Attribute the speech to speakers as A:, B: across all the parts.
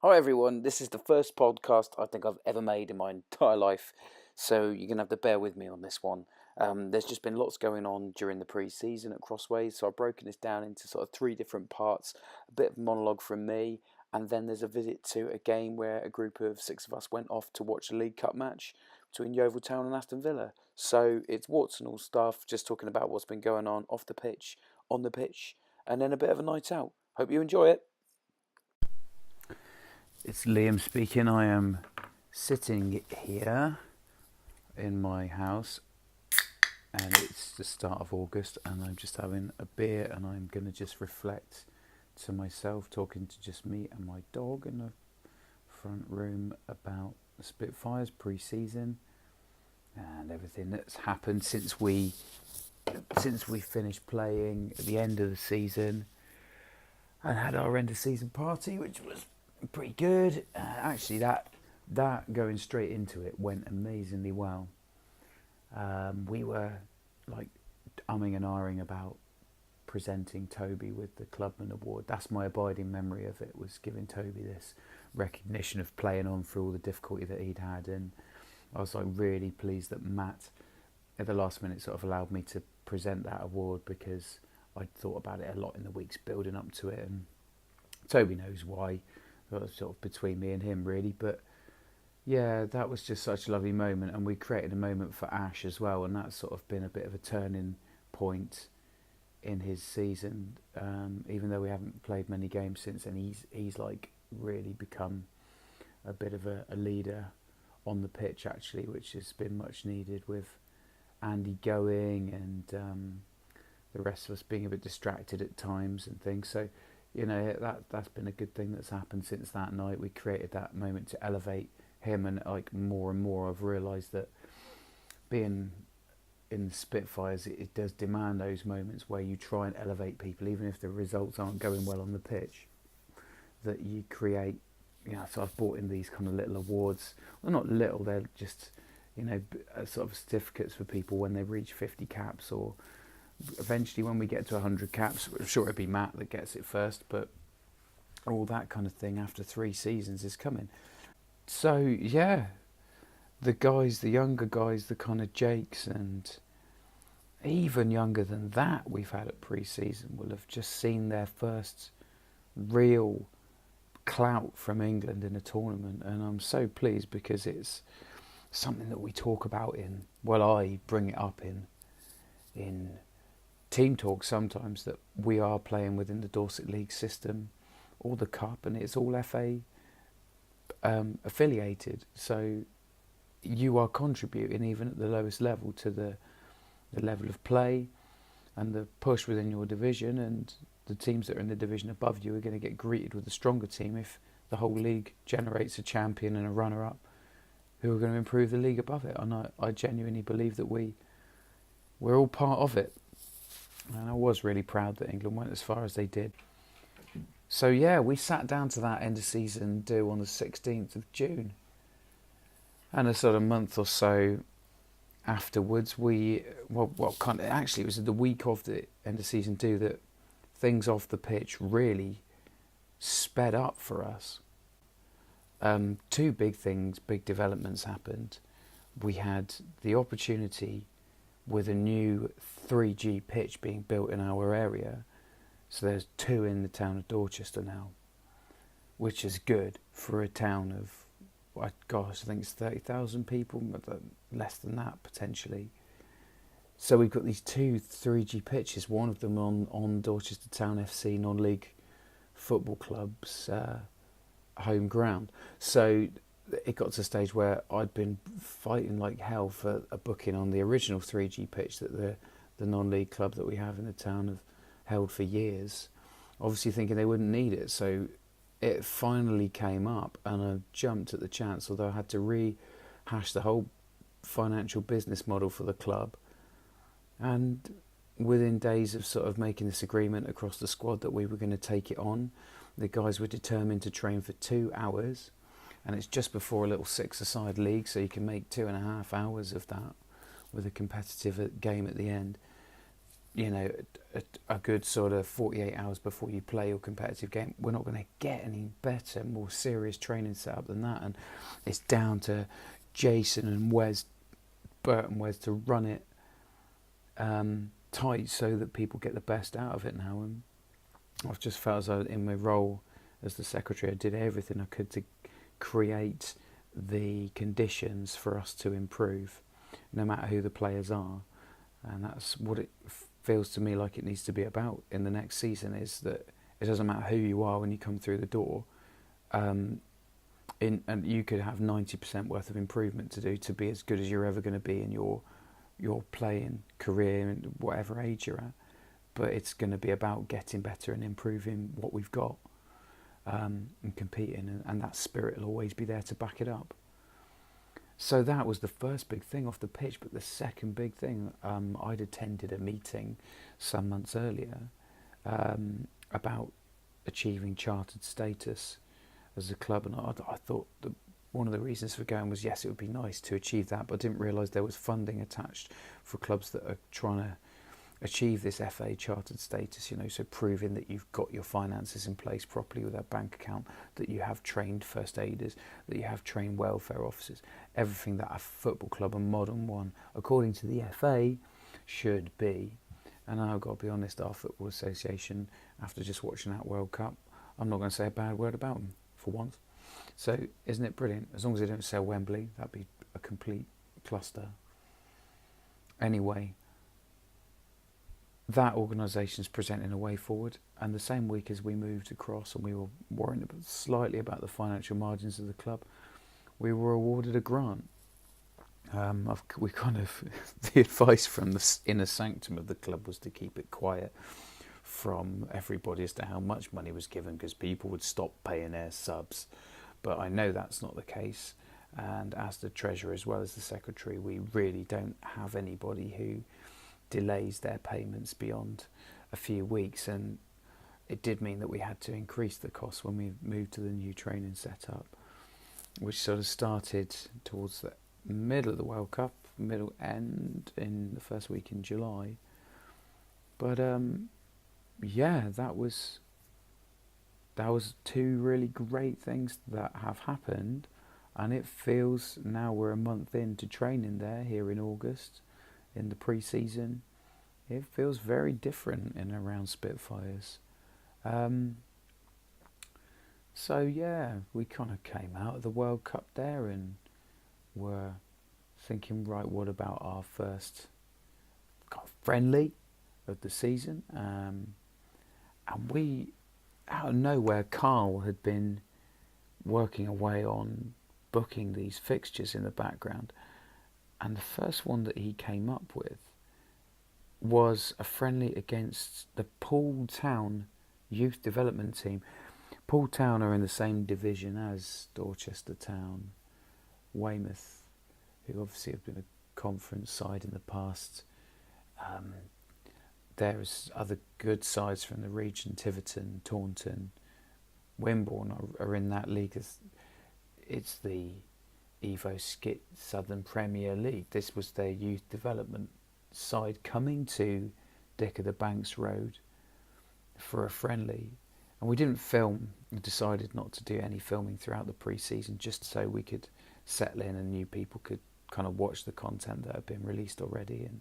A: Hi everyone, this is the first podcast I think I've ever made in my entire life, so you're going to have to bear with me on this one. There's just been lots going on during the pre-season at Crossways, so I've broken this down into sort of three different parts, a bit of monologue from me, and then there's a visit to a game where a group of six of us went off to watch a League Cup match between Yeovil Town and Aston Villa. So it's warts and all stuff, just talking about what's been going on off the pitch, on the pitch, and then a bit of a night out. Hope you enjoy it. It's Liam speaking. I am sitting here in my house and it's the start of August and I'm just having a beer and I'm going to just reflect to myself, talking to just me and my dog in the front room about the Spitfires pre-season and everything that's happened since we finished playing at the end of the season and had our end of season party, which was pretty good. Actually, that going straight into it went amazingly well. We were like umming and ahhing about presenting Toby with the Clubman Award. That's my abiding memory of it, was giving Toby this recognition of playing on through all the difficulty that he'd had. And I was like really pleased that Matt at the last minute sort of allowed me to present that award, because I'd thought about it a lot in the weeks building up to it, and Toby knows why. Sort of between me and him really, but yeah, that was just such a lovely moment, and we created a moment for Ash as well, and that's sort of been a bit of a turning point in his season, even though we haven't played many games since, and he's like really become a bit of a leader on the pitch actually, which has been much needed with Andy going and the rest of us being a bit distracted at times and things. So that's been a good thing that's happened since that night. We created that moment to elevate him, and like more and more I've realised that being in the Spitfires, it does demand those moments where you try and elevate people, even if the results aren't going well on the pitch, that you create. So I've brought in these kind of little awards. Well, not little, they're just sort of certificates for people when they reach 50 caps, or eventually when we get to 100 caps. I'm sure it'll be Matt that gets it first, but all that kind of thing after 3 seasons is coming. So yeah, the younger guys, the kind of Jakes, and even younger than that we've had at pre-season, will have just seen their first real clout from England in a tournament, and I'm so pleased, because it's something that we talk about I bring it up in team talk sometimes, that we are playing within the Dorset League system or the Cup, and it's all FA affiliated, so you are contributing even at the lowest level to the level of play and the push within your division, and the teams that are in the division above you are going to get greeted with a stronger team if the whole league generates a champion and a runner-up who are going to improve the league above it. And I genuinely believe that we're all part of it. And I was really proud that England went as far as they did. So yeah, we sat down to that end of season do on the 16th of June. And a sort of month or so afterwards, actually it was the week of the end of season do that things off the pitch really sped up for us. 2 big developments happened. We had the opportunity with a new 3G pitch being built in our area. So there's 2 in the town of Dorchester now, which is good for a town of, I think it's 30,000 people, less than that potentially. So we've got these 2 3G pitches, one of them on Dorchester Town FC non-league football club's home ground. So it got to a stage where I'd been fighting like hell for a booking on the original 3G pitch that the non-league club that we have in the town have held for years, obviously thinking they wouldn't need it. So it finally came up and I jumped at the chance, although I had to rehash the whole financial business model for the club. And within days of sort of making this agreement across the squad that we were going to take it on, the guys were determined to train for 2 hours, and it's just before a little 6-a-side league, so you can make 2.5 hours of that with a competitive game at the end. a good sort of 48 hours before you play your competitive game. We're not going to get any better, more serious training setup than that. And it's down to Jason and Bert and Wes to run it tight so that people get the best out of it now. And I've just felt as though in my role as the secretary, I did everything I could to create the conditions for us to improve, no matter who the players are. And that's what it feels to me like it needs to be about in the next season, is that it doesn't matter who you are when you come through the door, and you could have 90% worth of improvement to do to be as good as you're ever going to be in your playing career and whatever age you're at. But it's going to be about getting better and improving what we've got, and competing, and that spirit will always be there to back it up. So that was the first big thing off the pitch. But the second big thing, I'd attended a meeting some months earlier about achieving chartered status as a club, and I thought that one of the reasons for going was, yes, it would be nice to achieve that, but I didn't realise there was funding attached for clubs that are trying to achieve this FA chartered status, so proving that you've got your finances in place properly with a bank account, that you have trained first aiders, that you have trained welfare officers, everything that a football club, a modern one, according to the FA, should be. And I've got to be honest, our Football Association, after just watching that World Cup, I'm not going to say a bad word about them, for once. So isn't it brilliant? As long as they don't sell Wembley, that'd be a complete cluster. Anyway, that organisation's presenting a way forward, and the same week as we moved across and we were worrying slightly about the financial margins of the club, we were awarded a grant. We kind of the advice from the inner sanctum of the club was to keep it quiet from everybody as to how much money was given, because people would stop paying their subs. But I know that's not the case, and as the treasurer as well as the secretary, we really don't have anybody who delays their payments beyond a few weeks, and it did mean that we had to increase the cost when we moved to the new training setup, which sort of started towards the middle of the World Cup, middle end in the first week in July. But that was two really great things that have happened, and it feels now we're a month into training there here in August. In the pre-season, it feels very different in and around Spitfires. So yeah, we kind of came out of the World Cup there and were thinking, right, what about our first friendly of the season? And we, out of nowhere, Carl had been working away on booking these fixtures in the background. And the first one that he came up with was a friendly against the Poole Town youth development team. Poole Town are in the same division as Dorchester Town, Weymouth, who obviously have been a conference side in the past. There's other good sides from the region, Tiverton, Taunton, Wimborne are in that league. It's the Evo Skit Southern Premier League. This was their youth development side coming to Dick of the Banks Road for a friendly, and we didn't film. We decided not to do any filming throughout the pre-season, just so we could settle in and new people could kind of watch the content that had been released already and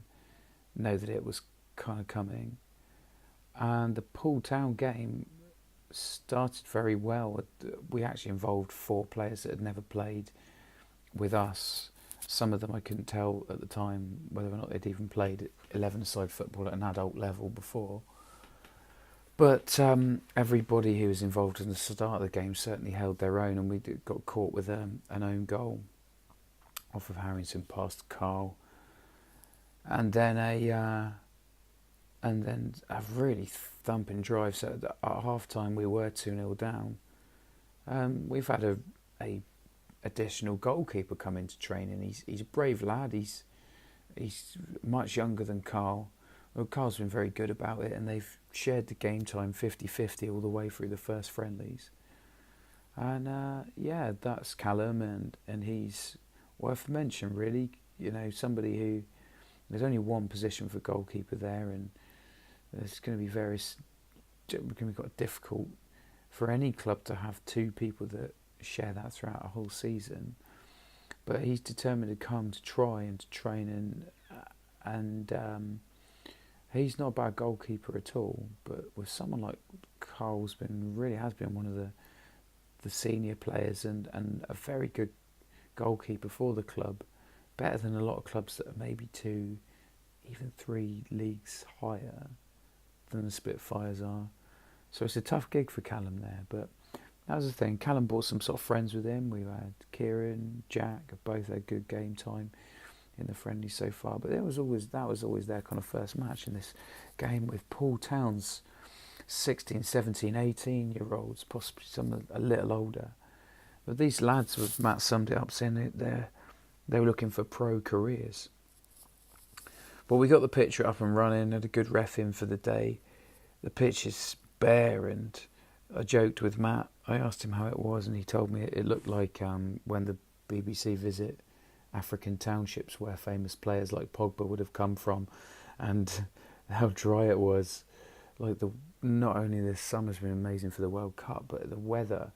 A: know that it was kind of coming. And the Poole Town game started very well. We actually involved 4 players that had never played with us. Some of them I couldn't tell at the time whether or not they'd even played 11-a-side football at an adult level before. But everybody who was involved in the start of the game certainly held their own, and we got caught with an own goal off of Harrington past Carl, and then a really thumping drive. So at half time we were 2-0 down. We've had a additional goalkeeper come into training. He's a brave lad. He's much younger than Carl. Well, Carl's been very good about it, and they've shared the game time 50-50 all the way through the first friendlies. And that's Callum, and he's worth mention, really. Somebody who, there's only one position for goalkeeper there, and There's going to be going to be quite difficult for any club to have two people that share that throughout a whole season. But he's determined to come to try and to train, and he's not a bad goalkeeper at all. But with someone like Carl's has been one of the senior players and a very good goalkeeper for the club, better than a lot of clubs that are maybe 2, even 3 leagues higher than the Spitfires are. So it's a tough gig for Callum there, but that was the thing. Callum brought some sort of friends with him. We've had Kieran, Jack, have both had good game time in the friendly so far, but that was always their kind of first match in this game with Paul Town's 16, 17, 18-year-olds, possibly some a little older. But these lads, with Matt summed it up, saying they were looking for pro careers. But we got the pitch up and running, had a good ref in for the day. The pitch is bare, and I joked with Matt. I asked him how it was, and he told me it looked like when the BBC visit African townships where famous players like Pogba would have come from, and how dry it was. Like not only this summer's been amazing for the World Cup, but the weather,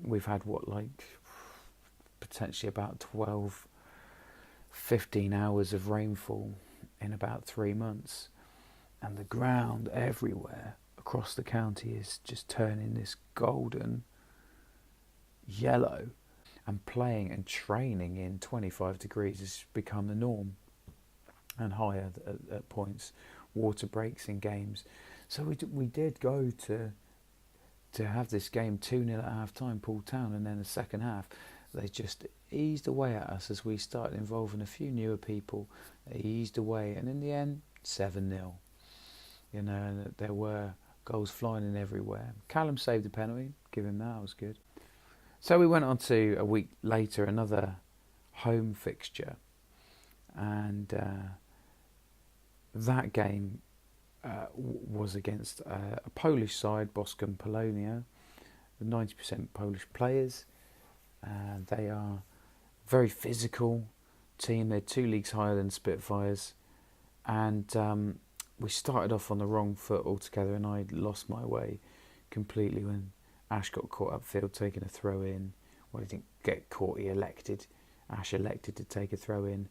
A: we've had potentially about 12, 15 hours of rainfall in about 3 months, and the ground everywhere across the county is just turning this golden yellow, and playing and training in 25 degrees has become the norm, and higher at points, water breaks in games. So we did go to have this game 2-0 at half time, Paul Town, and then the second half they just eased away at us as we started involving a few newer people. They eased away, and in the end 7-0. And there were goals flying in everywhere. Callum saved a penalty, give him that, was good. So we went on to, a week later, another home fixture, and that game was against a Polish side, Boscom Polonia, with 90% Polish players. They are a very physical team. They're 2 leagues higher than Spitfires, and we started off on the wrong foot altogether, and I lost my way completely when Ash got caught upfield taking a throw in. Well, he didn't get caught, Ash elected to take a throw in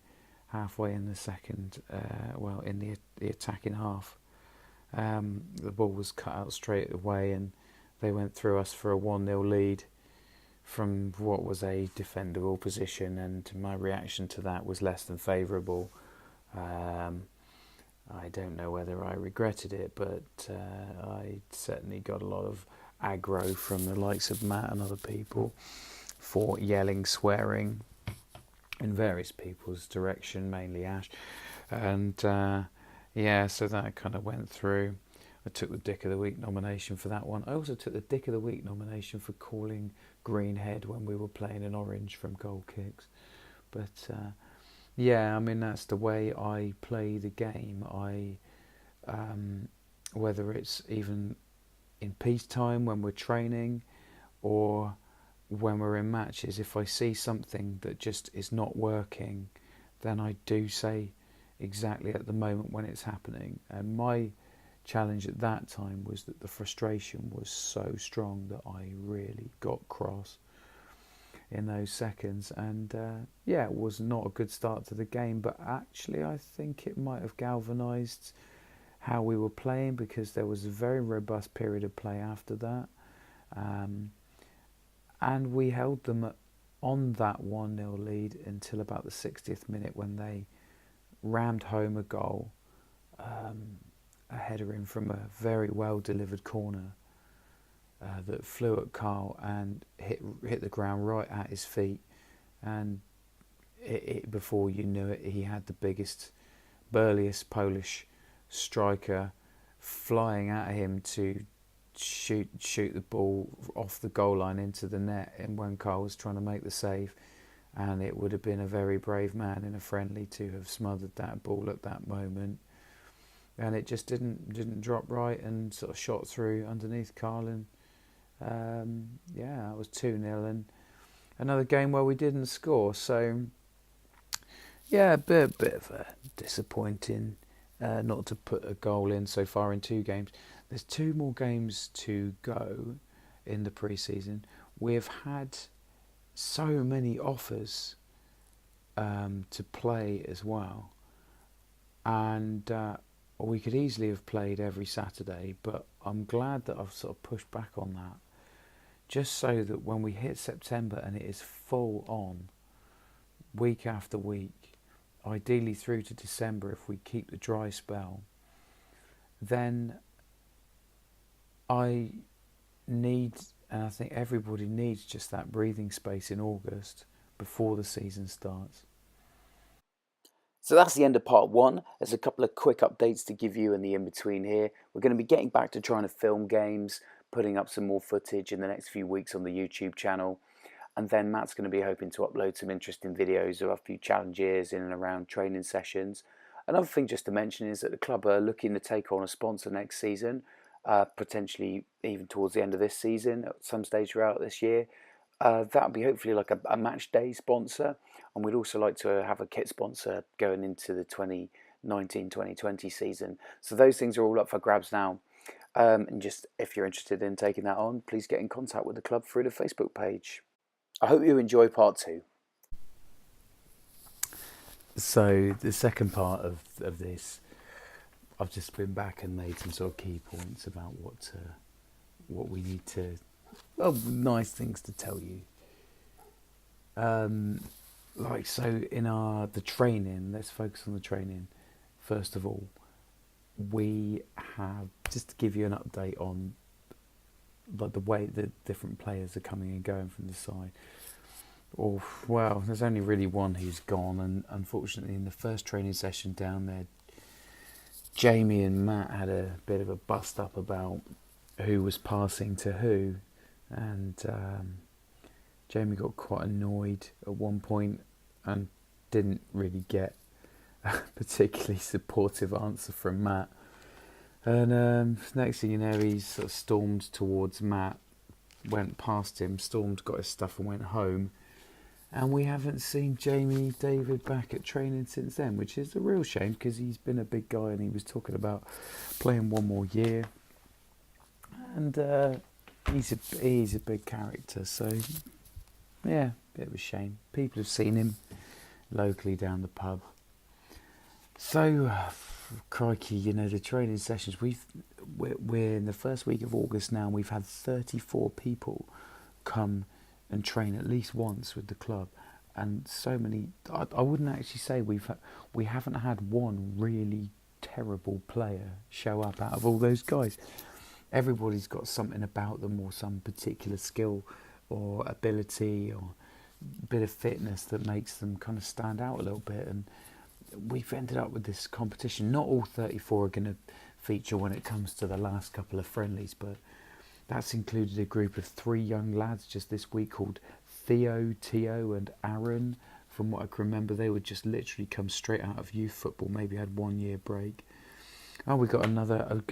A: halfway in the second, in the attacking half. The ball was cut out straight away, and they went through us for a 1-0 lead from what was a defendable position, and my reaction to that was less than favourable. I don't know whether I regretted it, but I certainly got a lot of aggro from the likes of Matt and other people for yelling, swearing in various people's direction, mainly Ash. And so that kind of went through. I took the Dick of the Week nomination for that one. I also took the Dick of the Week nomination for calling Greenhead when we were playing in orange from goal kicks. But that's the way I play the game. Whether it's even in peacetime when we're training or when we're in matches, if I see something that just is not working, then I do say exactly at the moment when it's happening. And my challenge at that time was that the frustration was so strong that I really got cross in those seconds, and it was not a good start to the game, but actually I think it might have galvanised how we were playing, because there was a very robust period of play after that, and we held them on that 1-0 lead until about the 60th minute, when they rammed home a goal, a header in from a very well delivered corner that flew at Carl and hit the ground right at his feet, and before you knew it, he had the biggest, burliest Polish striker flying at him to shoot the ball off the goal line into the net, and when Carl was trying to make the save, and it would have been a very brave man in a friendly to have smothered that ball at that moment, and it just didn't drop right and sort of shot through underneath Carl, and it was 2-0, and another game where we didn't score. So a bit of a disappointing not to put a goal in so far in 2 games. There's 2 more games to go in the pre-season. We've had so many offers to play as well, and we could easily have played every Saturday, but I'm glad that I've sort of pushed back on that, just so that when we hit September and it is full on, week after week, ideally through to December if we keep the dry spell, then I need, and I think everybody needs, just that breathing space in August before the season starts. So that's the end of part 1. There's a couple of quick updates to give you in the in-between here. We're going to be getting back to trying to film games, putting up some more footage in the next few weeks on the YouTube channel. And then Matt's going to be hoping to upload some interesting videos of a few challenges in and around training sessions. Another thing just to mention is that the club are looking to take on a sponsor next season, potentially even towards the end of this season, at some stage throughout this year. That'll be hopefully like a match day sponsor, and we'd also like to have a kit sponsor going into the 2019-2020 season. So those things are all up for grabs now. And just if you're interested in taking that on, please get in contact with the club through the Facebook page. I hope you enjoy part 2. So the second part of this, I've just been back and made some sort of key points about what we need to, nice things to tell you. Like, so in the training, let's focus on the training. First of all, we have, just to give you an update on like the way the different players are coming and going from the side. Oh, well, there's only really one who's gone, and unfortunately in the first training session down there, Jamie and Matt had a bit of a bust up about who was passing to who, and Jamie got quite annoyed at one point and didn't really get a particularly supportive answer from Matt. And next thing you know, he sort of stormed towards Matt, went past him, stormed, got his stuff and went home. And we haven't seen Jamie David back at training since then, which is a real shame because he's been a big guy and he was talking about playing one more year. And he's a big character, so yeah, bit of a shame. People have seen him locally down the pub. So, crikey, the training sessions, we're in the first week of August now, and we've had 34 people come and train at least once with the club, and so many. I wouldn't actually say we haven't had one really terrible player show up out of all those guys. Everybody's got something about them, or some particular skill or ability or bit of fitness that makes them kind of stand out a little bit. And we've ended up with this competition. Not all 34 are going to feature when it comes to the last couple of friendlies, but that's included a group of 3 young lads just this week called Theo, Tio and Aaron. From what I can remember, they would just literally come straight out of youth football, maybe had 1 year break. Oh, we got another,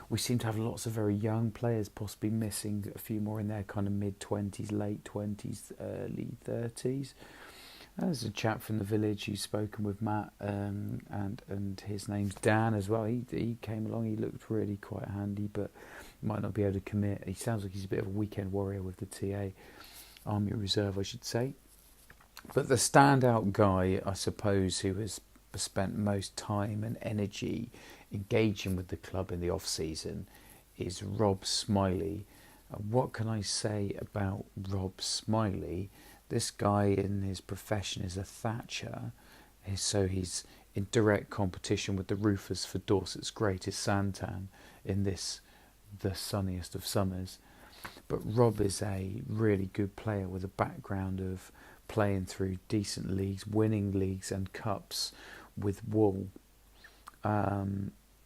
A: we seem to have lots of very young players, possibly missing a few more in their kind of mid-20s, late 20s, early 30s. There's a chap from the village who's spoken with Matt, and his name's Dan as well. He came along, he looked really quite handy, but might not be able to commit. He sounds like he's a bit of a weekend warrior with the TA, Army Reserve, I should say. But the standout guy, I suppose, who has spent most time and energy engaging with the club in the off-season is Rob Smiley. What can I say about Rob Smiley? This guy in his profession is a thatcher, so he's in direct competition with the roofers for Dorset's greatest Santan in this, the sunniest of summers. But Rob is a really good player with a background of playing through decent leagues, winning leagues and cups with Wool.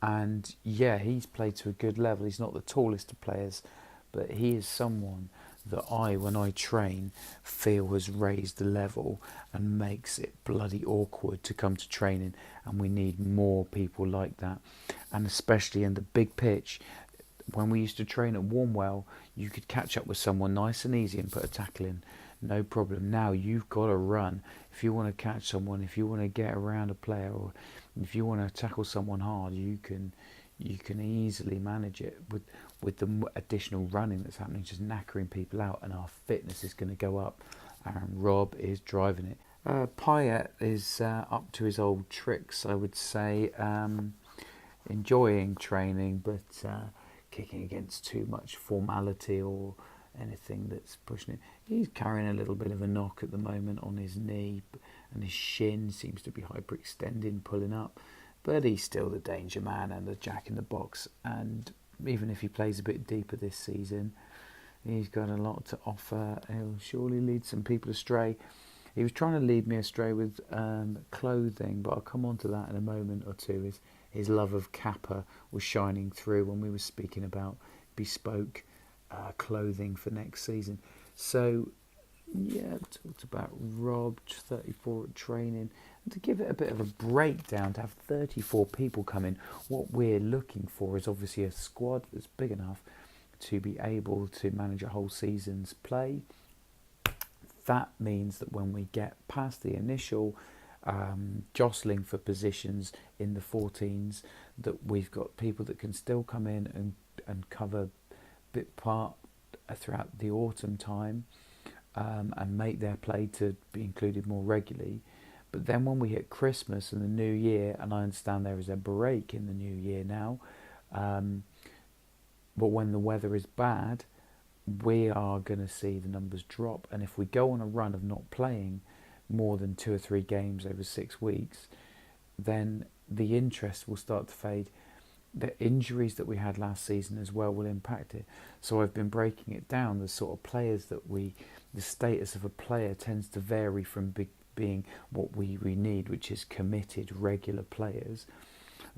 A: And yeah, he's played to a good level. He's not the tallest of players, but he is someone that when I train, feel has raised the level and makes it bloody awkward to come to training, and we need more people like that. And especially in the big pitch, when we used to train at Warmwell, you could catch up with someone nice and easy and put a tackle in, no problem. Now you've got to run if you want to catch someone, if you want to get around a player, or If you want to tackle someone hard, you can easily manage it with the additional running that's happening, just knackering people out, and our fitness is going to go up. And Rob is driving it. Payet is up to his old tricks, I would say, enjoying training, but kicking against too much formality or anything that's pushing it. He's carrying a little bit of a knock at the moment on his knee, and his shin seems to be hyperextending, pulling up, but he's still the danger man and the jack in the box, and even if he plays a bit deeper this season, he's got a lot to offer. He'll surely lead some people astray. He was trying to lead me astray with clothing, but I'll come on to that in a moment or two. His love of Kappa was shining through when we were speaking about bespoke clothing for next season. So, yeah, talked about Rob, 34 at training. And to give it a bit of a breakdown, to have 34 people come in, what we're looking for is obviously a squad that's big enough to be able to manage a whole season's play. That means that when we get past the initial jostling for positions in the 14s, that we've got people that can still come in and cover bit part throughout the autumn time and make their play to be included more regularly. But then when we hit Christmas and the New Year, and I understand there is a break in the New Year now, but when the weather is bad, we are going to see the numbers drop. And if we go on a run of not playing more than 2 or 3 games over 6 weeks, then the interest will start to fade. The injuries that we had last season as well will impact it. So I've been breaking it down. The sort of players that the status of a player tends to vary from being what we need, which is committed, regular players.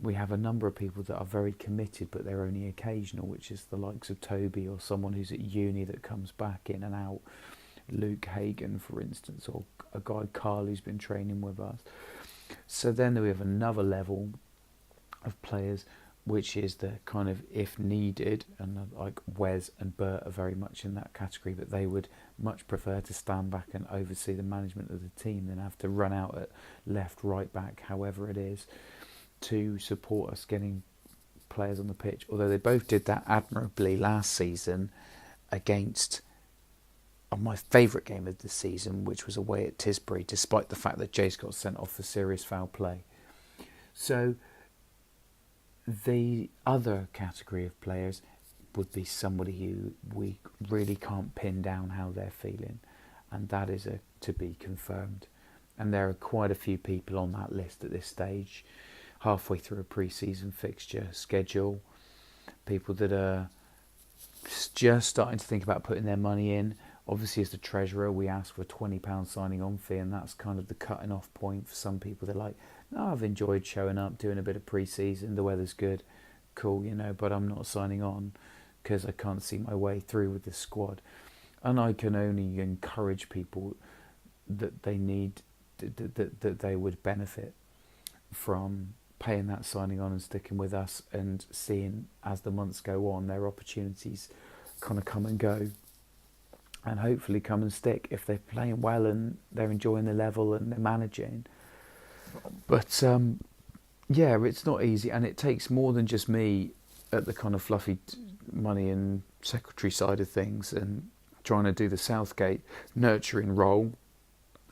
A: We have a number of people that are very committed, but they're only occasional, which is the likes of Toby or someone who's at uni that comes back in and out. Luke Hagan, for instance, or a guy, Carl, who's been training with us. So then we have another level of players, which is the kind of if needed, and like Wes and Bert are very much in that category, but they would much prefer to stand back and oversee the management of the team than have to run out at left, right back, however it is, to support us getting players on the pitch. Although they both did that admirably last season against my favourite game of the season, which was away at Tisbury, despite the fact that Jace got sent off for serious foul play. So the other category of players would be somebody who we really can't pin down how they're feeling, and that is to be confirmed. And there are quite a few people on that list at this stage, halfway through a pre-season fixture schedule, people that are just starting to think about putting their money in. Obviously, as the treasurer, we ask for a £20 signing on fee, and that's kind of the cutting off point for some people. They're like, no, I've enjoyed showing up, doing a bit of pre-season, the weather's good, cool, but I'm not signing on because I can't see my way through with this squad. And I can only encourage people that they need, that they would benefit from paying that signing on and sticking with us, and seeing as the months go on their opportunities kind of come and go, and hopefully come and stick if they're playing well and they're enjoying the level and they're managing. But yeah, it's not easy, and it takes more than just me at the kind of fluffy money and secretary side of things and trying to do the Southgate nurturing role.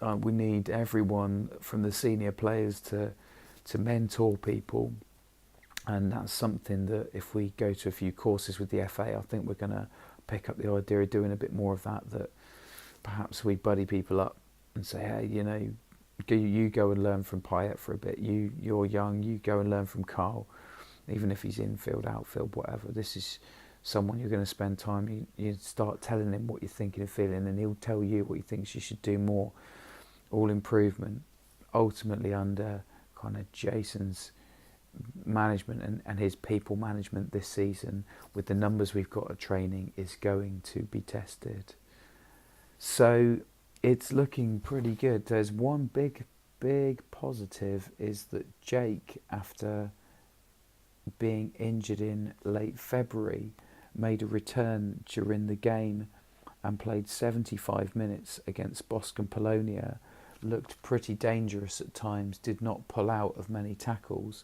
A: We need everyone from the senior players to mentor people, and that's something that if we go to a few courses with the FA, I think we're going to pick up the idea of doing a bit more of that perhaps we buddy people up and say, hey, you go and learn from Payet for a bit, you're young, you go and learn from Carl, even if he's infield, outfield, whatever. This is someone you're going to spend time, you start telling him what you're thinking and feeling, and he'll tell you what he thinks you should do more. All improvement, ultimately under kind of Jason's management and his people management this season, with the numbers we've got at training, is going to be tested. So it's looking pretty good. There's one big positive, is that Jake, after being injured in late February, made a return during the game and played 75 minutes against Bosk and Polonia looked pretty dangerous at times, did not pull out of many tackles.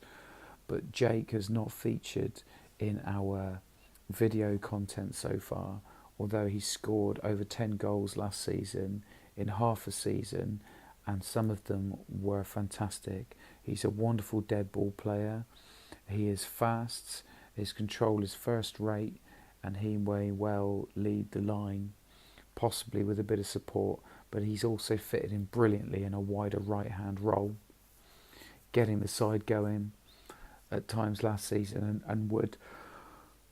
A: But Jake has not featured in our video content so far, although he scored over 10 goals last season in half a season, and some of them were fantastic. He's a wonderful dead ball player. He is fast, his control is first rate, and he may well lead the line, possibly with a bit of support, but he's also fitted in brilliantly in a wider right-hand role, getting the side going at times last season, and would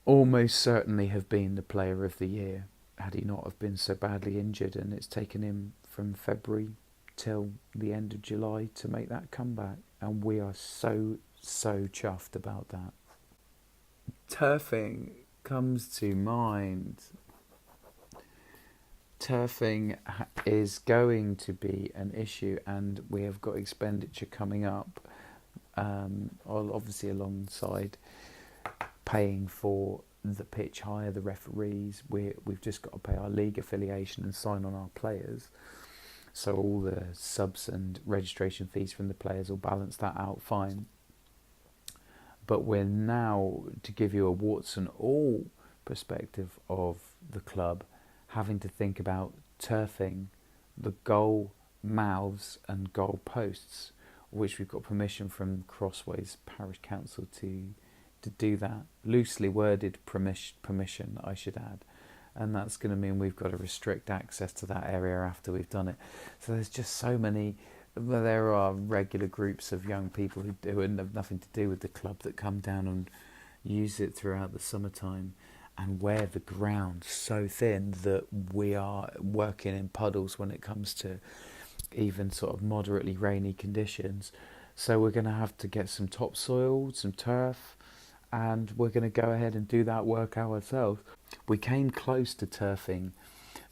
A: almost certainly have been the player of the year had he not have been so badly injured, and it's taken him from February till the end of July to make that comeback, and we are so chuffed about that. Turfing comes to mind. Turfing is going to be an issue, and we have got expenditure coming up, obviously alongside paying for the pitch hire, the referees. We've just got to pay our league affiliation and sign on our players. So all the subs and registration fees from the players will balance that out fine. But we're now, to give you a warts and all perspective of the club, having to think about turfing the goal mouths and goal posts, which we've got permission from Crossways Parish Council to do that. Loosely worded permission, I should add. And that's going to mean we've got to restrict access to that area after we've done it. So there's just so many. There are regular groups of young people who have nothing to do with the club that come down and use it throughout the summertime, and wear the ground so thin that we are working in puddles when it comes to even sort of moderately rainy conditions. So we're going to have to get some topsoil, some turf, and we're going to go ahead and do that work ourselves. We came close to turfing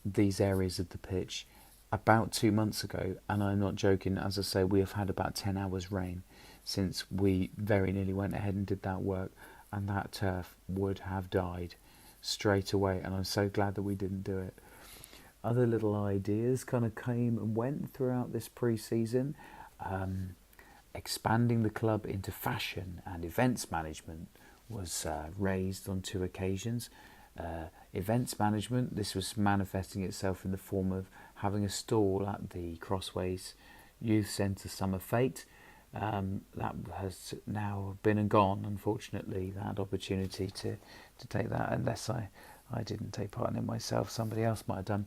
A: these areas of the pitch about 2 months ago, and I'm not joking. As I say, we have had about 10 hours rain since we very nearly went ahead and did that work, and that turf would have died straight away, and I'm so glad that we didn't do it. Other little ideas kind of came and went throughout this pre-season. Expanding the club into fashion and events management was raised on 2 occasions. Events management, this was manifesting itself in the form of having a stall at the Crossways Youth Centre Summer Fete. That has now been and gone, unfortunately, that opportunity to take that, unless I didn't take part in it myself, somebody else might have done.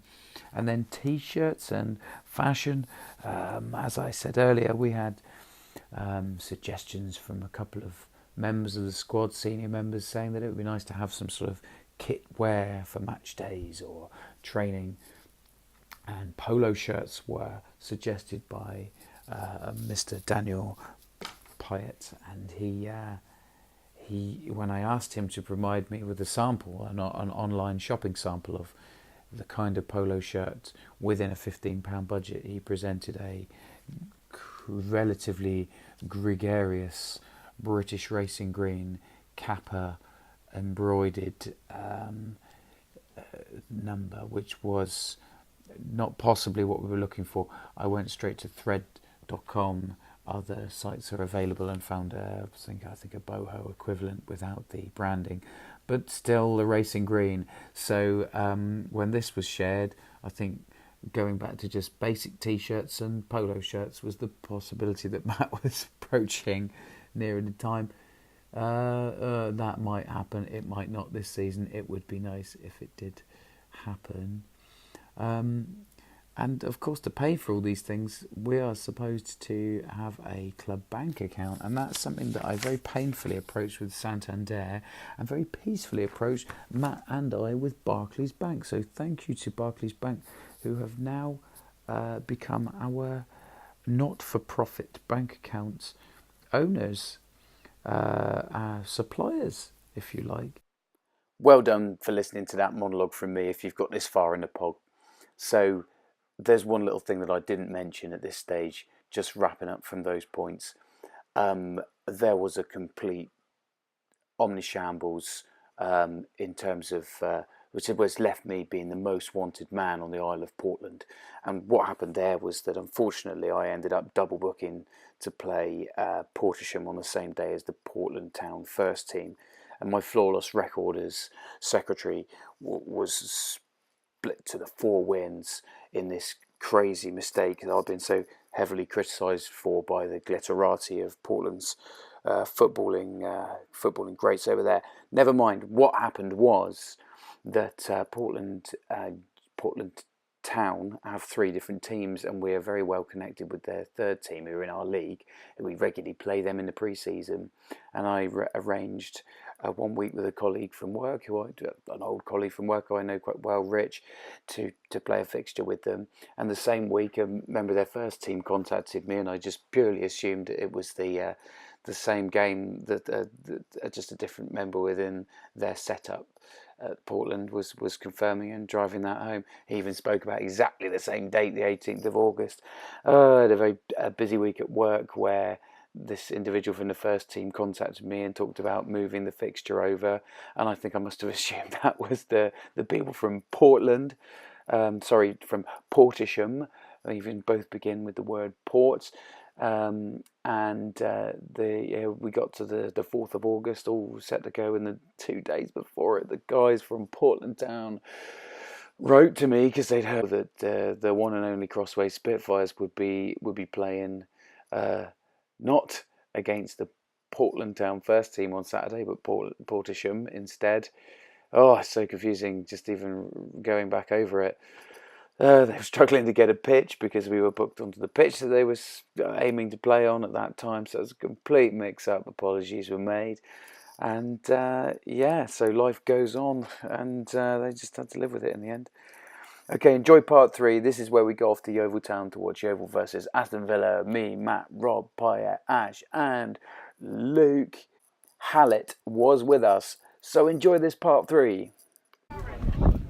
A: And then T-shirts and fashion. As I said earlier, we had suggestions from a couple of members of the squad, senior members, saying that it would be nice to have some sort of kit wear for match days or training, and polo shirts were suggested by Mr. Daniel Pyatt, and he when I asked him to provide me with a sample, an online shopping sample of the kind of polo shirt within a £15 budget, he presented a relatively gregarious British racing green Kappa embroidered number, which was not possibly what we were looking for. I went straight to thread.com. Other sites are available, and found I think a boho equivalent without the branding, but still the racing green. So when this was shared, I think going back to just basic T-shirts and polo shirts was the possibility that Matt was approaching nearer the time. That might happen. It might not this season. It would be nice if it did happen. And of course, to pay for all these things, we are supposed to have a club bank account, and that's something that I very painfully approached with Santander, and very peacefully approached Matt and I with Barclays Bank. So thank you to Barclays Bank, who have now become our not-for-profit bank accounts owners, our suppliers, if you like. Well done for listening to that monologue from me if you've got this far in the pod. So there's one little thing that I didn't mention at this stage, just wrapping up from those points. There was a complete omnishambles in terms of which was left me being the most wanted man on the Isle of Portland. And what happened there was that unfortunately I ended up double booking to play Portisham on the same day as the Portland Town first team. And my flawless record as secretary was split to the 4 wins in this crazy mistake that I've been so heavily criticised for by the glitterati of Portland's footballing greats over there. Never mind. What happened was that Portland Town have 3 different teams, and we are very well connected with their third team who are in our league. We regularly play them in the pre-season, and I arranged 1 week with a colleague from work, an old colleague from work who I know quite well, Rich, to play a fixture with them. And the same week, a member of their first team contacted me, and I just purely assumed it was the same game that just a different member within their setup at Portland was confirming and driving that home. He even spoke about exactly the same date, the 18th of August. I had a very busy week at work where this individual from the first team contacted me and talked about moving the fixture over, and I think I must have assumed that was the people from Portland, from Portisham, even both begin with the word port. We got to the 4th of August, all set to go, and the 2 days before it, the guys from Portland Town wrote to me because they'd heard that the one and only Crossway Spitfires would be playing not against the Portland Town first team on Saturday, but Portisham instead. Oh, it's so confusing just even going back over it. They were struggling to get a pitch because we were booked onto the pitch that they were aiming to play on at that time. So it was a complete mix-up. Apologies were made. And so life goes on, and they just had to live with it in the end. Okay, enjoy part 3. This is where we go off to Yeovil Town to watch Yeovil versus Aston Villa. Me, Matt, Rob, Payet, Ash, and Luke Hallett was with us. So enjoy this part 3.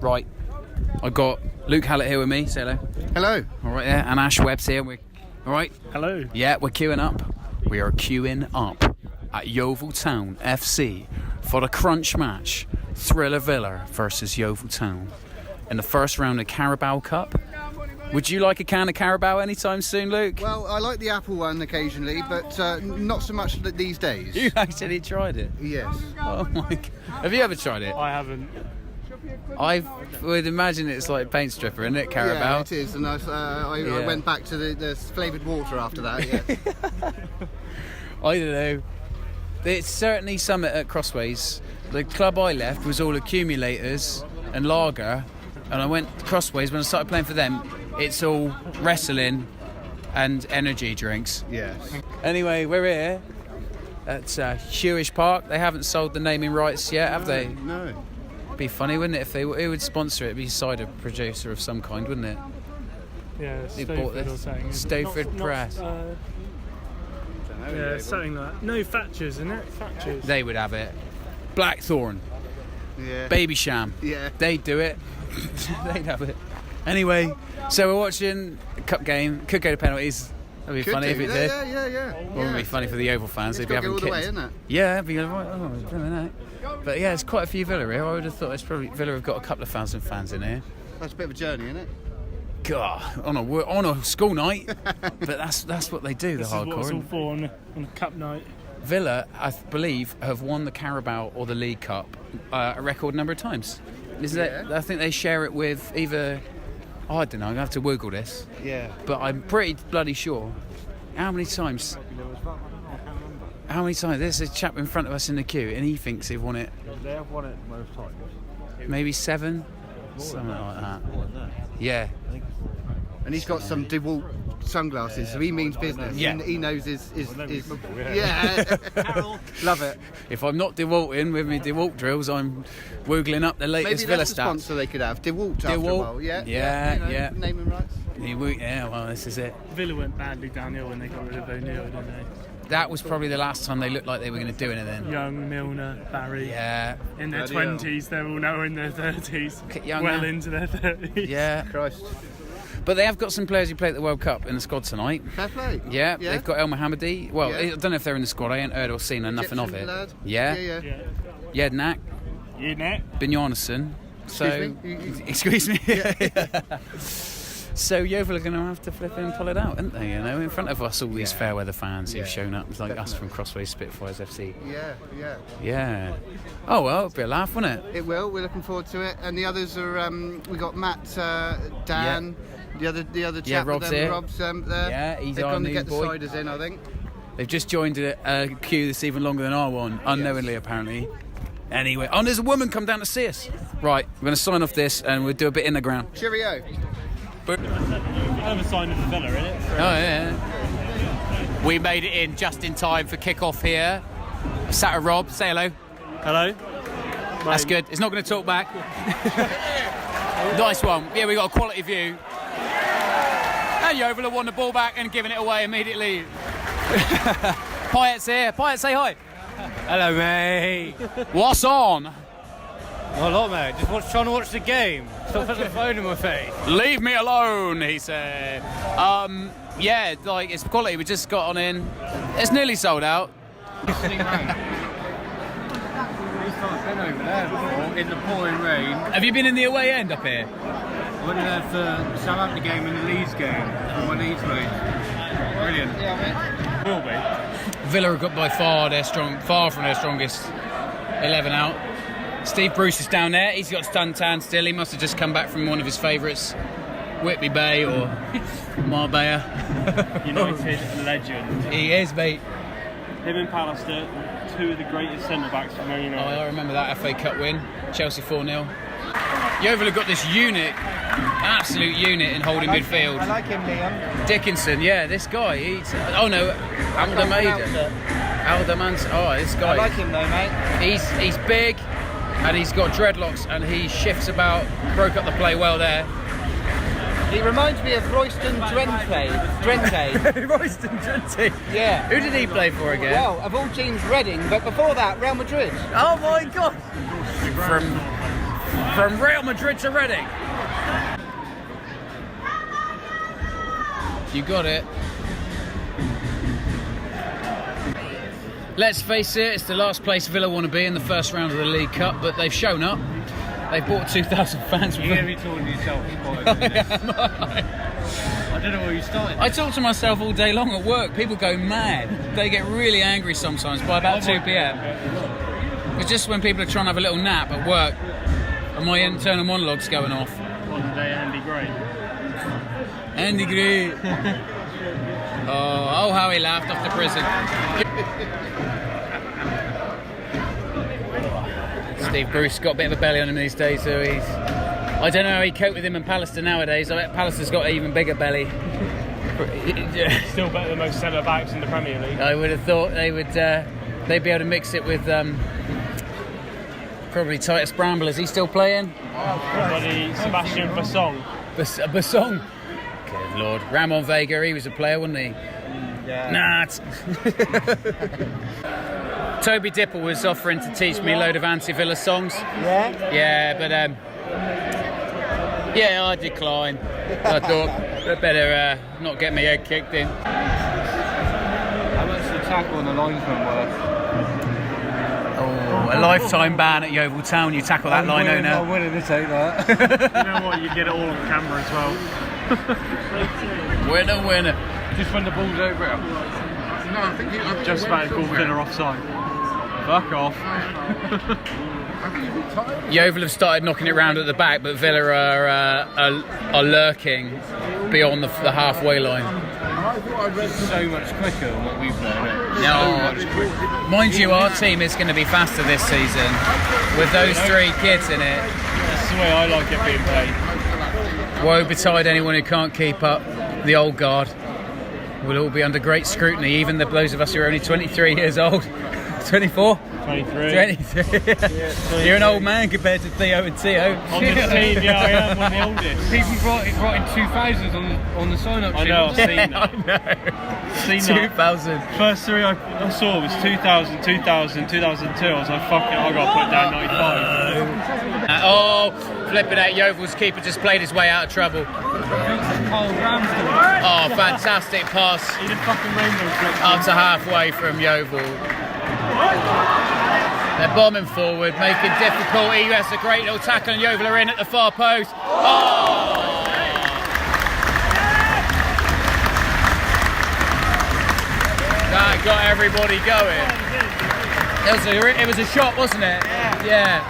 A: Right, I got Luke Hallett here with me. Say hello.
B: Hello.
A: All right, yeah, and Ash Webb's here. All right.
C: Hello.
A: Yeah, we're queuing up. We are queuing up at Yeovil Town FC for the crunch match. Thriller Villa versus Yeovil Town in the first round of Carabao Cup. Would you like a can of Carabao anytime soon, Luke?
B: Well, I like the apple one occasionally, but not so much these days.
A: You actually tried it?
B: Yes.
A: Oh my God. Have you ever tried it?
C: I haven't.
A: I would imagine it's like paint stripper, isn't it, Carabao?
B: Yeah, it is, and I went back to the flavoured water after that, yeah.
A: I don't know. It's certainly something at Crossways. The club I left was all accumulators and lager, and I went Crossways. When I started playing for them, it's all wrestling and energy drinks.
B: Yes.
A: Anyway, we're here at Hewish Park. They haven't sold the naming rights yet, have they?
B: No.
A: Be funny, wouldn't it, if who would sponsor it? It'd be a cider producer of some kind, wouldn't it?
C: Yeah,
A: Who bought
C: Stowford or
A: this?
C: something.
A: Stowford Press.
C: Yeah, something like that. No, Thatchers, isn't it? Thatchers.
A: They would have it. Blackthorn,
B: Yeah.
A: Baby Sham.
B: Yeah.
A: They'd do it. They'd have it. Anyway, so we're watching a cup game. Could go to penalties. That'd be
B: Could
A: funny
B: do.
A: if it did.
B: Yeah.
A: Wouldn't be funny for the Yeovil fans.
B: It's
A: They'd be
B: got to
A: having
B: go all the way,
A: kittens.
B: isn't it?
A: Yeah, it'd be like, but yeah, it's quite a few Villa here. I would have thought Villa have got a couple of thousand fans in here.
B: That's a bit of a journey, isn't it?
A: God, on a school night. But that's what they do.
C: This
A: the
C: is what
A: hardcore.
C: it's all for on a cup night.
A: Villa, I believe, have won the Carabao or the League Cup a record number of times. I think they share it with either. I don't know. I'm gonna have to Google this.
B: Yeah.
A: But I'm pretty bloody sure. How many times? There's a chap in front of us in the queue, and he thinks they've won it.
D: They have won it most times.
A: Maybe 7, something like that. Yeah.
B: And he's got some DeWalt sunglasses, so he means business.
A: Yeah.
B: He knows his
D: football,
B: yeah. Love it.
A: If I'm not DeWalting with my DeWalt drills, I'm woogling up the latest
B: Maybe
A: Villa
B: that's the
A: stats.
B: sponsor they could have. DeWalt after a
A: DeWalt.
B: while, yeah.
A: Yeah.
B: Naming rights.
A: Yeah, well, this is it.
C: Villa went badly downhill when they got rid of O'Neill, didn't they?
A: That was probably the last time they looked like they were going to do anything.
C: Young, Milner, Barry.
A: Yeah.
C: In their
B: Bloody
C: 20s, they're all now in their 30s.
A: Young
C: well
A: now.
C: into their 30s.
A: Yeah.
B: Christ.
A: But they have got some players who play at the World Cup in the squad tonight.
B: Fair play.
A: Yeah, they've got El Mohammadi. Well,
B: Yeah.
A: I don't know if they're in the squad. I ain't heard or seen nothing of
B: Egyptian
A: it.
B: lad.
A: Yeah.
B: Yeah.
C: Yeah.
A: Jednak,
C: You net.
A: Binjarnesen, So,
B: Excuse me?
A: So Yeovil are going to have to flip and pull it out, aren't they? You know, in front of us, all these fair weather fans who've shown up, like us from Crossways Spitfires FC.
B: Yeah.
A: Oh well, it'll be a laugh, won't it?
B: It will. We're looking forward to it. And the others are. We got Matt, Dan, the other chap.
A: Rob's
B: with them,
A: here.
B: Rob's there.
A: Yeah, he's
B: They've
A: our
B: gone to
A: new
B: get the
A: boy.
B: ciders in, I think.
A: They've just joined a queue that's even longer than our one, unknowingly apparently. Anyway, there's a woman come down to see us. Right, we're going to sign off this and we'll do a bit in the ground.
B: Cheerio.
C: I have a sign of the Villa in it.
A: Oh yeah. We made it in just in time for kick-off here. Sat with Rob. Say hello.
C: Hello.
A: That's good. It's not going to talk back. Nice one. Yeah, we got a quality view. And Yeovil have won the ball back and given it away immediately. Pyatt's here. Pyatt, say hi.
E: Hello, mate.
A: What's on?
E: Not a lot, mate. Just trying to watch the game. Stop putting the phone in my face.
A: Leave me alone, he said. Yeah, like it's quality. We just got on in. It's nearly sold out.
E: Over there before, in the pouring rain.
A: Have you been in the away end up here?
E: I went there for the Southampton game and the Leeds game. My Leeds mate. Brilliant.
C: Will be.
A: Villa have got by far from their strongest 11 out. Steve Bruce is down there. He's got suntan still. He must have just come back from one of his favourites, Whitby Bay or Marbella.
C: United legend.
A: He is, mate.
C: Him and Pallister, two of the greatest centre-backs from Man
A: Oh,
C: United.
A: I remember that FA Cup win. Chelsea 4-0. Yeovil have got this unit, absolute unit in holding midfield.
B: I like him, Liam.
A: Dickinson, yeah, this guy. Aldermaden. Oh, this guy.
B: I like him though, mate.
A: He's big and he's got dreadlocks and he shifts about. Broke up the play well there.
B: He reminds me of Royston Drenthe.
A: Royston Drenthe.
B: Yeah.
A: Who did he play for again?
B: Well, of all teams, Reading, but before that, Real Madrid.
A: Oh my God! From Real Madrid to Reading. You got it. Let's face it, it's the last place Villa want to be in the first round of the League Cup, but they've shown up. They've brought 2,000 fans with
E: You're
A: them.
E: going to be talking to yourself. I don't know where you started.
A: I talk to myself all day long at work. People go mad. They get really angry sometimes by about 2 p.m. It's just when people are trying to have a little nap at work and my internal monologue's going off.
C: One day, Andy Gray.
A: Andy Gray. Oh, how he laughed off the prison. Steve Bruce got a bit of a belly on him these days, so he's... I don't know how he cope with him and Pallister nowadays. I bet Pallister's got an even bigger belly.
C: Still better than most centre-backs in the Premier League.
A: I would have thought they'd be able to mix it with probably Titus Bramble. Is he still playing?
C: Bloody Sebastian Bassong.
A: Bassong. Good Lord. Ramon Vega, he was a player, wasn't he?
B: Yeah.
A: Nah. Toby Dipple was offering to teach me a load of anti-Villa songs.
B: Yeah?
A: Yeah, but yeah, I declined. I thought I'd better not get my head kicked in.
E: How much the tackle and the linesman worth?
A: Oh, a lifetime ban at Yeovil Town. You tackle that line owner.
E: I'm willing to take that.
C: You know what? You get it all on camera as well.
A: Winner.
E: Just when the ball's over it.
B: No, I think he...
C: Just about to call Villa offside. Fuck off.
A: Yeovil have started knocking it round at the back, but Villa are lurking beyond the halfway line.
E: So much quicker than what we've done.
A: No, mind you, our team is going to be faster this season with those 3 kids in it.
C: That's the way I like it being played.
A: Woe betide anyone who can't keep up. The old guard will all be under great scrutiny, even those of us who are only 23 years old. 24?
C: 23.
A: 23. You're an old man compared to Theo and Tio.
C: On this team, yeah, I am one of the oldest.
E: People writing 2000s on the sign-up sheet.
C: I know, I've seen that.
A: I know.
C: Seen that.
A: 2000.
C: First 3 I saw was 2000, 2000, 2002. I was like, fuck it, I got to put down 95.
A: Oh, flipping out. Yeovil's keeper just played his way out of trouble. Oh, fantastic pass.
C: He did fucking rainbow flick.
A: Up to halfway from Yeovil. They're bombing forward, making difficulty. That's a great little tackle, and Yeovil are in at the far post. Oh! That got everybody going. It was a shot, wasn't it? Yeah.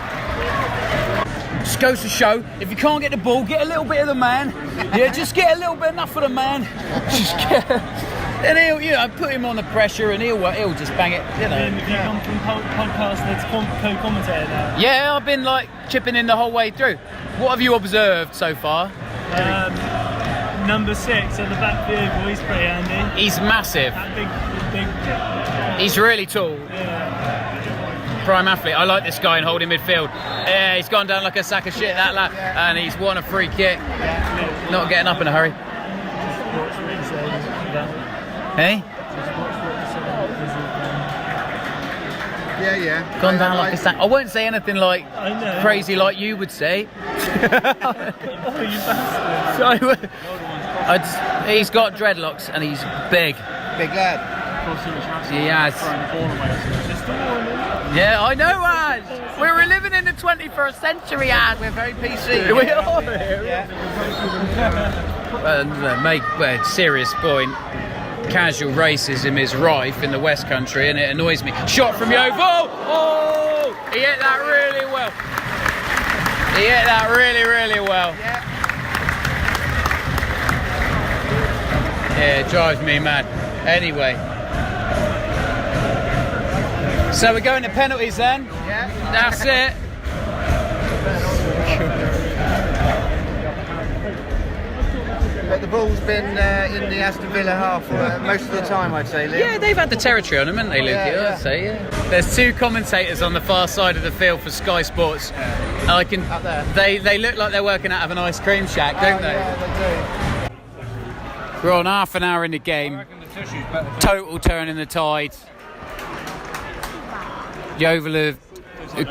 A: Just goes to show, if you can't get the ball, get a little bit of the man. Yeah, just get a little bit enough of the man. Just get, and he'll, you know, put him on the pressure, and he'll just bang it. You know.
F: Have you gone from podcaster to co-commentator now?
A: Yeah, I've been like chipping in the whole way through. What have you observed so far?
F: Number 6 at the back view, he's pretty handy.
A: He's massive.
F: That big.
A: He's really tall.
F: Yeah.
A: Prime athlete. I like this guy in holding midfield. Yeah, he's gone down like a sack of shit, that lad, and he's won a free kick. Not getting up in a hurry. Hey?
B: Yeah.
A: Gone down like a sack. I won't say anything like
F: I know.
A: crazy like you would say.
F: Oh, you bastard.
A: So, he's got dreadlocks and he's big.
B: Big lad.
A: He has. Yeah, I know, Az. We're living in the 21st century, Az. We're very PC. We are. Make a serious point. Casual racism is rife in the West Country, and it annoys me. Shot from Yeovil. Oh! He hit that really well. He hit that really, really well. Yeah, it drives me mad. Anyway. So we're going to penalties then?
B: Yeah.
A: That's it.
B: But the ball's been in the Aston Villa half most of the time, I'd say, Liam.
A: Yeah, they've had the territory on them, haven't they, Luke?
B: Yeah.
A: I'd say, yeah. There's two commentators on the far side of the field for Sky Sports. And I can.
B: Up there.
A: They look like they're working out of an ice cream shack, don't they?
B: Yeah, they
A: We're on half an hour in the game. Total turn in the tide. Yeovil have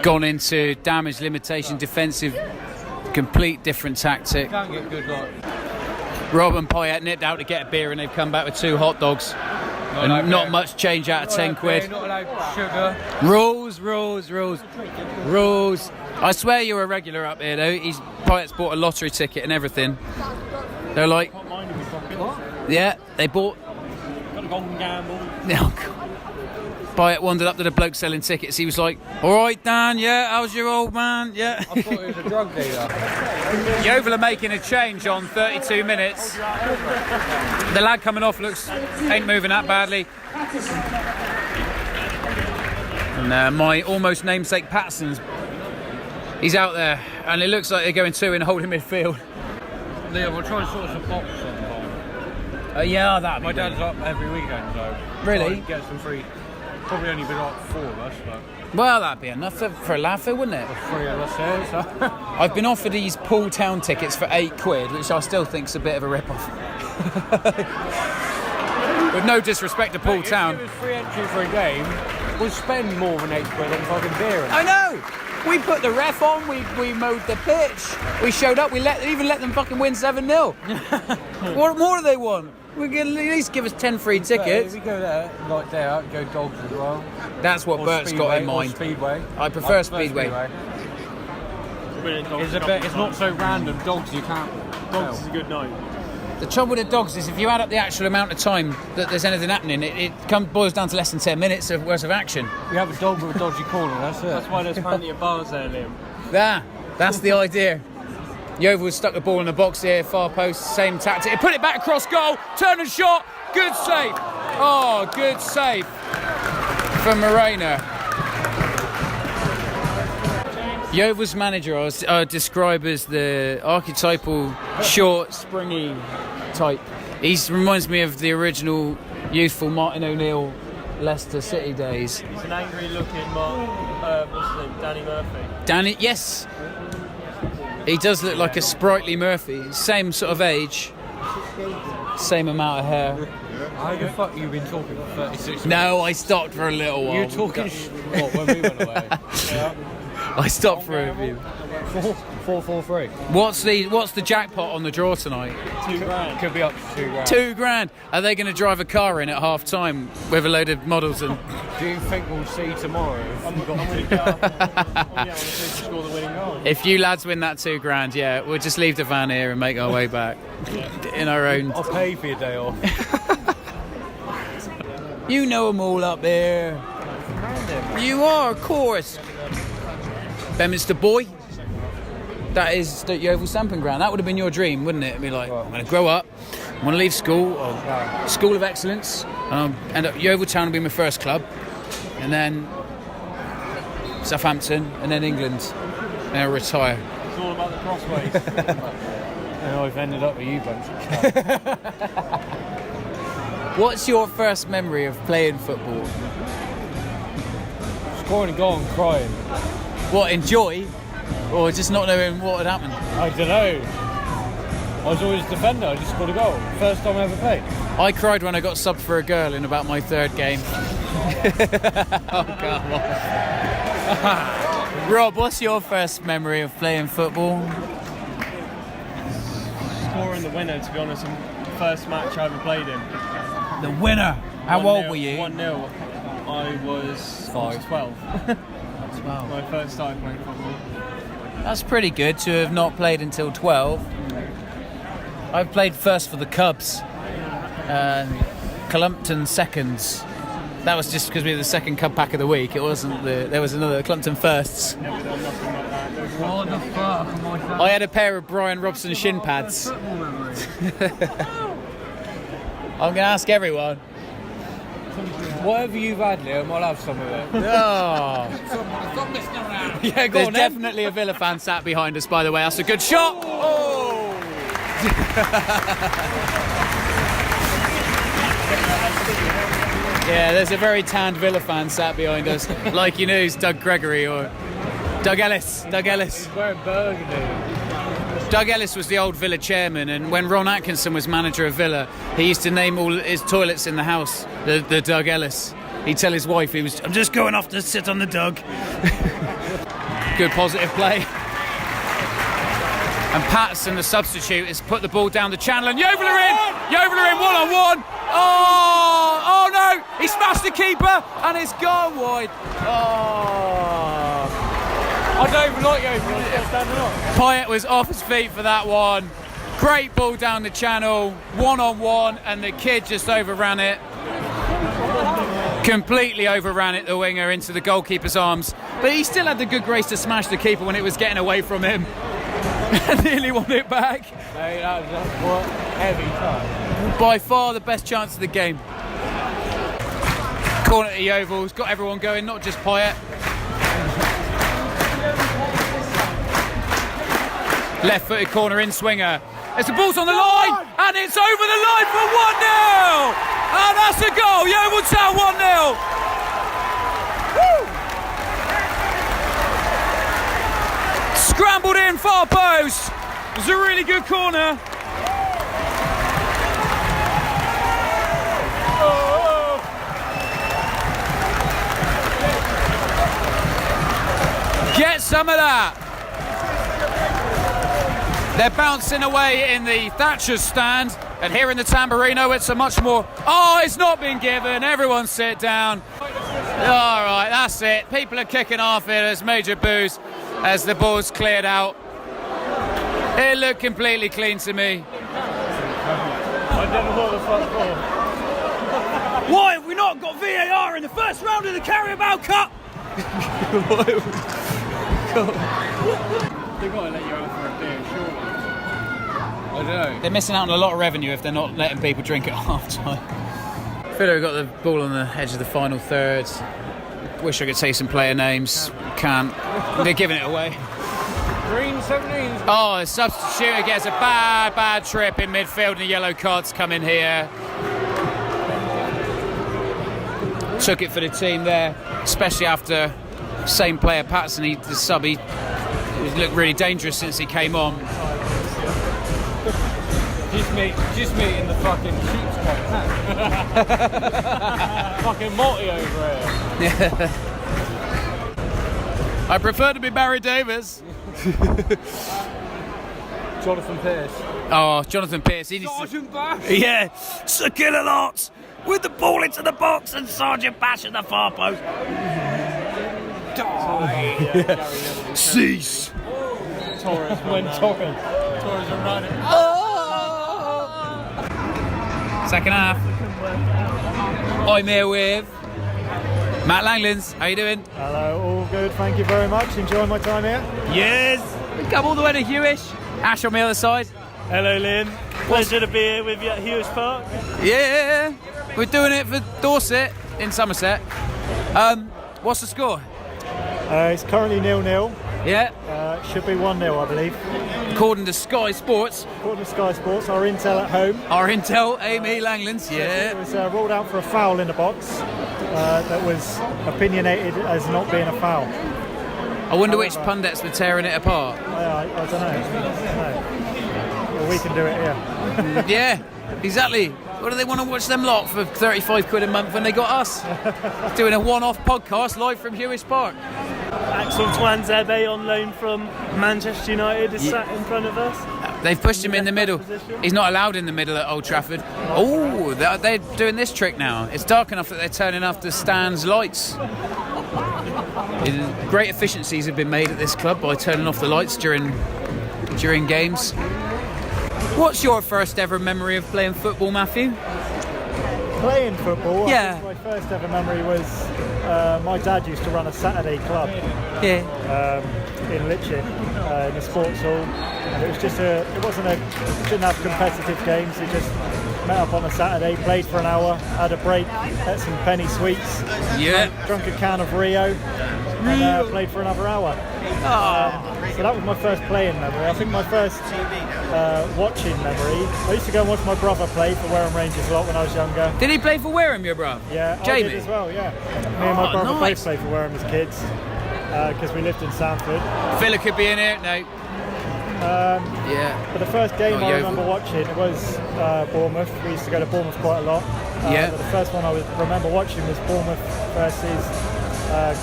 A: gone into damage limitation, defensive, complete different tactic.
E: Can't get good luck.
A: Rob and Payet nipped out to get a beer, and they've come back with 2 hot dogs. And not much change out of 10 quid.
E: Not allowed sugar.
A: Rules. I swear you're a regular up here though. Payet's bought a lottery ticket and everything. They're like, yeah, they bought.
F: Got a golden gamble.
A: Oh, God. Payet wandered up to the bloke selling tickets. He was like, "All right, Dan. Yeah, how's your old man? Yeah."
E: I thought he was a drug dealer.
A: Yeovil are making a change on 32 minutes. The lad coming off ain't moving that badly. And my almost namesake Patterson's, he's out there, and it looks like they're going 2 in holding midfield.
E: Liam, we'll try and sort some box sometime.
A: Yeah, that.
E: My dad's up every weekend, so
A: Really?
E: get some free. Probably only been up 4 of us, but
A: Well, that'd be enough for a laugh, wouldn't it?
E: 3 of us here. So.
A: I've been offered these Poole Town tickets for £8, which I still think's a bit of a rip-off. With no disrespect to Poole Town.
E: If it was free entry for a game, we'll spend more than £8 on fucking beer.
A: I know. We put the ref on. We mowed the pitch. We showed up. We even let them fucking win 7-0. What more do they want? We can at least give us 10 free tickets.
E: If we go there, like day out, go dogs as well.
A: That's what
E: Or
A: Bert's
E: Speedway,
A: got in
E: or
A: mind.
E: Speedway.
A: I prefer Speedway.
E: It's not so random. Dogs you can't.
F: Dogs is a good night.
A: The trouble with the dogs is if you add up the actual amount of time that there's anything happening, it boils down to less than 10 minutes of worth of action.
E: We have a dog with a dodgy corner. That's it.
F: That's why there's plenty of bars there, Liam.
A: That's the idea. Yeovil stuck the ball in the box here, far post, same tactic. He put it back across goal, turn and shot, good save. Oh, good save from Moreno. Yeovil's manager I describe as the archetypal short, springy type. He reminds me of the original youthful Martin O'Neill Leicester City days.
F: He's an angry-looking what's his name? Danny Murphy.
A: Danny, yes. He does look like a sprightly Murphy. Same sort of age. Same amount of hair.
E: How the fuck you been talking for 36 minutes?
A: No, I stopped for a little while.
E: You were talking what, when we went away? Yeah.
A: I stopped for a few.
D: 4-4-3.
A: What's the jackpot on the draw tonight?
C: £2,000.
D: Could be up to £2,000.
A: £2,000. Are they going to drive a car in at half time with a load of models and?
D: Do you think we'll see tomorrow?
C: Score the winning goal.
A: If you lads win that £2,000, yeah, we'll just leave the van here and make our way back in our own.
D: I'll pay for your day off.
A: You know them all up there. You are, of course. Bedminster boy. That is the Yeovil Stamping Ground. That would have been your dream, wouldn't it? It'd be like, I'm going to grow up, I want to leave school, or School of Excellence, and I'll end up Yeovil Town will be my first club, and then Southampton, and then England, and I'll retire.
C: It's all about the crossways.
D: And I've ended up with you bunch of cunts.
A: What's your first memory of playing football?
D: Scoring a goal and crying.
A: What, enjoy? Or just not knowing what had happened?
D: I don't know. I was always a defender. I just scored a goal. First time I ever played.
A: I cried when I got subbed for a girl in about my third game. Oh, come on. Rob, what's your first memory of playing football?
C: Scoring the winner, to be honest, in the first match I ever played in.
A: The winner. How old were you?
C: 1-0. I was 12. My first time playing football.
A: That's pretty good to have not played until 12. I played first for the Cubs. Clumpton seconds. That was just because we were the second Cub pack of the week. It wasn't there was another Clumpton firsts.
C: Never done nothing like that.
E: What the fuck am I done?
A: I had a pair of Brian Robson shin pads.
E: Football memory.
A: I'm going to ask everyone.
D: Whatever you've had, Liam, I'll have some of it.
A: Oh.
D: Yeah, go
A: There's
D: on then.
A: definitely a Villa fan sat behind us, by the way. That's a good shot. Oh! Yeah, there's a very tanned Villa fan sat behind us. Like you know, it's Doug Gregory or Doug Ellis. Doug Ellis.
D: He's wearing burgundy.
A: Doug Ellis was the old Villa chairman, and when Ron Atkinson was manager of Villa, he used to name all his toilets in the house the Doug Ellis. He'd tell his wife, I'm just going off to sit on the Doug. Good positive play. And Patterson, the substitute, has put the ball down the channel, and Yeovil are in! Yeovil are in one-on-one! Oh no! He smashed the keeper, and it's gone wide. Oh.
D: I don't even like Yeovil. I'm still standing up.
A: Pyatt was off his feet for that one. Great ball down the channel, one-on-one, and the kid just overran it. Completely overran it, the winger, into the goalkeeper's arms. But he still had the good grace to smash the keeper when it was getting away from him. And nearly won it back.
D: Hey, that was a heavy touch.
A: By far the best chance of the game. Corner to Yeovil's, got everyone going, not just Pyatt. Left-footed corner in swinger. As the ball's on the line, and it's over the line for 1-0! And that's a goal, Yeovil Town 1-0! Woo! Scrambled in, far post. It was a really good corner. Get some of that. They're bouncing away in the Thatcher's stand, and here in the Tamburino it's a much more... Oh, it's not been given. Everyone sit down. All right, that's it. People are kicking off here. There's major boos as the ball's cleared out. It looked completely clean to me.
D: I never thought the front ball.
A: Why have we not got VAR in the first round of the Carabao Cup?
C: They've got to let you out for a beer, surely.
D: I don't know.
A: They're missing out on a lot of revenue if they're not letting people drink at half time. Villa got the ball on the edge of the final third. Wish I could say some player names. Can't. They're giving it away.
D: Green 17.
A: Oh, the substitute gets a bad trip in midfield, and the yellow cards come in here. Took it for the team there, especially after same player Patterson. The sub, he looked really dangerous since he came on.
D: Just me in the fucking sheep's coat. Fucking Morty over here.
A: I prefer to be Barry Davis.
D: Jonathan Pearce.
A: Oh, Jonathan Pearce. He needs
E: Sergeant Bash!
A: Yeah, Sir Killer-Lot with the ball into the box and Sergeant Bash at the far post. Cease.
D: Torres went Torres. Torres and ran it.
A: Second half. I'm here with Matt Langlands. How you doing?
G: Hello, all good, thank you very much. Enjoying my time here.
A: Yes. We come all the way to Hewish. Ash on the other side.
F: Hello, Lynn. Pleasure to be here with you at Hewish Park.
A: Yeah, we're doing it for Dorset in Somerset. What's the score?
G: It's currently 0-0.
A: Yeah,
G: Should be 1-0, I believe.
A: according to Sky Sports,
G: According to Sky Sports, our intel at home.
A: our intel, Amy Langlands.
G: It
A: Yeah.
G: was ruled out for a foul in the box that was opinionated as not being a foul.
A: I wonder which
G: However-
A: pundits were tearing it apart.
G: I don't know. Well, we can do it here.
A: Yeah, exactly. What do they want to watch them lot for 35 quid a month when they got us? Doing a one-off podcast live from Hewish Park.
F: Axel Twanzebe on loan from Manchester United is sat in front of us.
A: They've pushed him in the middle. He's not allowed in the middle at Old Trafford. Oh, they're doing this trick now. It's dark enough that they're turning off the stand's lights. Great efficiencies have been made at this club by turning off the lights during games. What's your first ever memory of playing football, Matthew?
G: Playing football,
A: Yeah.
G: I think my first ever memory was my dad used to run a Saturday club
A: Yeah.
G: in Litchin, in the sports hall, and it was just didn't have competitive games. We just met up on a Saturday, played for an hour, had a break, ate some penny sweets,
A: Yeah.
G: drunk a can of Rio, and played for another hour. So that was my first playing memory. I think my first watching memory, I used to go and watch my brother play for Wareham Rangers a lot when I was younger.
A: Did he play for Wareham, your brother?
G: Yeah, I
A: Jamie?
G: did as well, yeah. Me and my brother both
A: nice.
G: played for Wareham as kids because we lived in Sanford.
A: Villa could be in it. No. Yeah.
G: But the first game
A: Oh,
G: I
A: Yeovil.
G: remember watching was Bournemouth. We used to go to Bournemouth quite a lot.
A: Yeah.
G: But the first one I remember watching was Bournemouth versus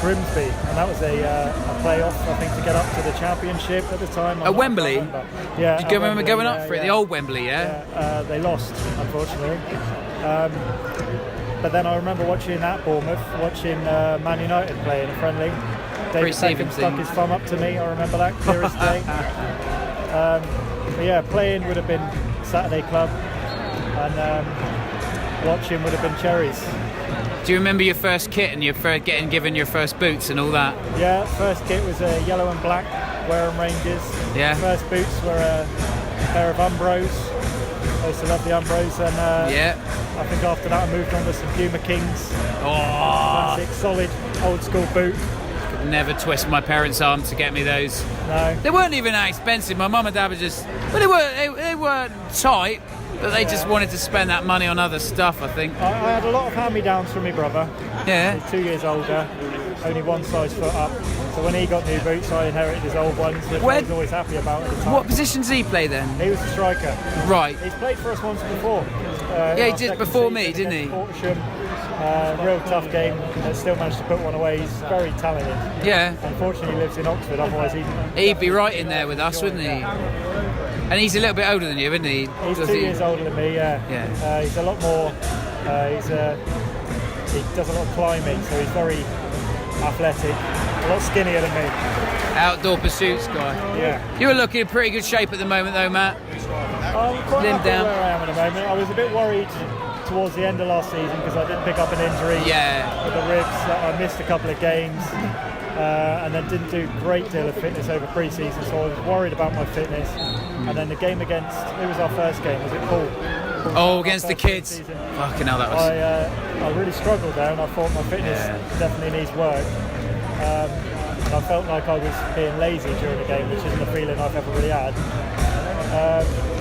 G: Grimsby, and that was a playoff, I think, to get up to the Championship at the time.
A: At Wembley?
G: Yeah.
A: Did
G: at
A: you remember
G: Wembley,
A: going up for it? The old Wembley, yeah?
G: They lost, unfortunately. But then I remember watching at Bournemouth, watching Man United play in a friendly. David
A: Pre-season
G: Beckham stuck
A: thing.
G: his thumb up to me, I remember that clear as day. But yeah, playing would have been Saturday club, and watching would have been Cherries.
A: Do you remember your first kit and your first getting given your first boots and all that?
G: Yeah, first kit was a yellow and black Wareham Rangers.
A: Yeah.
G: First boots were a pair of Umbros. I used to love the Umbros, and
A: Yeah.
G: I think after that I moved on to some Puma Kings.
A: Oh,
G: Classic, solid, old school boot.
A: never twist my parents' arm to get me those.
G: No.
A: They weren't even that expensive. My mum and dad were just, well, they weren't tight, but they just wanted to spend that money on other stuff, I think.
G: I had a lot of hand-me-downs from my brother.
A: Yeah.
G: He's 2 years older, only one size foot up. So when he got new boots, I inherited his old ones, which
A: Where-
G: I was always happy about at the time.
A: What positions did he play then?
G: He was a striker.
A: Right.
G: He's played for us once before.
A: he
G: Our
A: did
G: second
A: before
G: season
A: me, didn't he?
G: against Portsham. Real tough game, but still managed to put one away. He's very talented.
A: Yeah.
G: Unfortunately, he lives in Oxford, otherwise
A: He'd be right in there with us, wouldn't he? And he's a little bit older than you, isn't he?
G: He's
A: Does
G: 2
A: he-
G: years older than me, yeah.
A: Yeah.
G: He's a lot more, he does a lot of climbing, so he's very athletic, a lot skinnier than me.
A: Outdoor pursuits guy.
G: Yeah.
A: You're looking in pretty good shape at the moment, though, Matt.
G: I'm quite
A: Slim
G: happy
A: down.
G: where I am at the moment. I was a bit worried towards the end of last season because I did pick up an injury
A: Yeah.
G: with the ribs. I missed a couple of games and then didn't do a great deal of fitness over pre-season, so I was worried about my fitness. And then the game against, it was our first game, was it Paul?
A: Oh, against the
G: First game of
A: kids.
G: the season.
A: Fucking hell, that was.
G: I really struggled there, and I thought my fitness definitely needs work. And I felt like I was being lazy during the game, which isn't a feeling I've ever really had.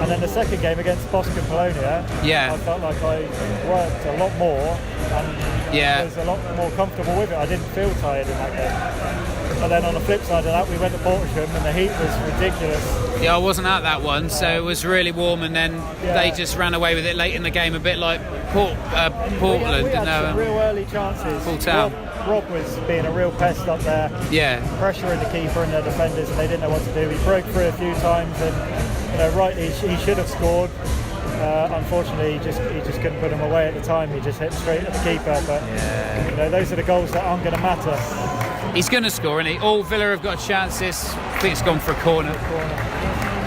G: And then the second game against Boston Polonia,
A: Yeah.
G: I felt like I worked a lot more and
A: Yeah.
G: was a lot more comfortable with it. I didn't feel tired in that game. But then on the flip side of that, we went to Portsham and the heat was ridiculous.
A: Yeah, I wasn't at that one, so it was really warm, and then they just ran away with it late in the game, a bit like Portland.
G: We had some real early chances.
A: Full town.
G: Rob was being a real pest up there.
A: Yeah.
G: Pressuring the keeper and the defenders, and they didn't know what to do. He broke through a few times, and rightly he should have scored. Unfortunately, he just couldn't put him away at the time. He just hit straight at the keeper. But those are the goals that aren't going to matter.
A: He's going to score, isn't he? All Villa have got chances. I think it's gone for a corner.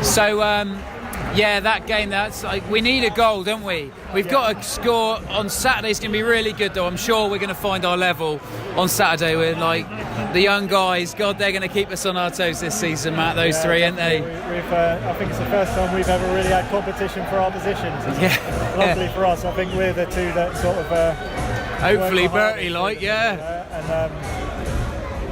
A: So, that game, that's like, we need a goal, don't we? We've got to score on Saturday. It's going to be really good, though. I'm sure we're going to find our level on Saturday with the young guys. God, they're going to keep us on our toes this season, Matt. Those three, aren't they?
G: I think it's the first time we've ever really had competition for our positions. Luckily for us, I think we're the two that sort of.
A: Hopefully, Bertie,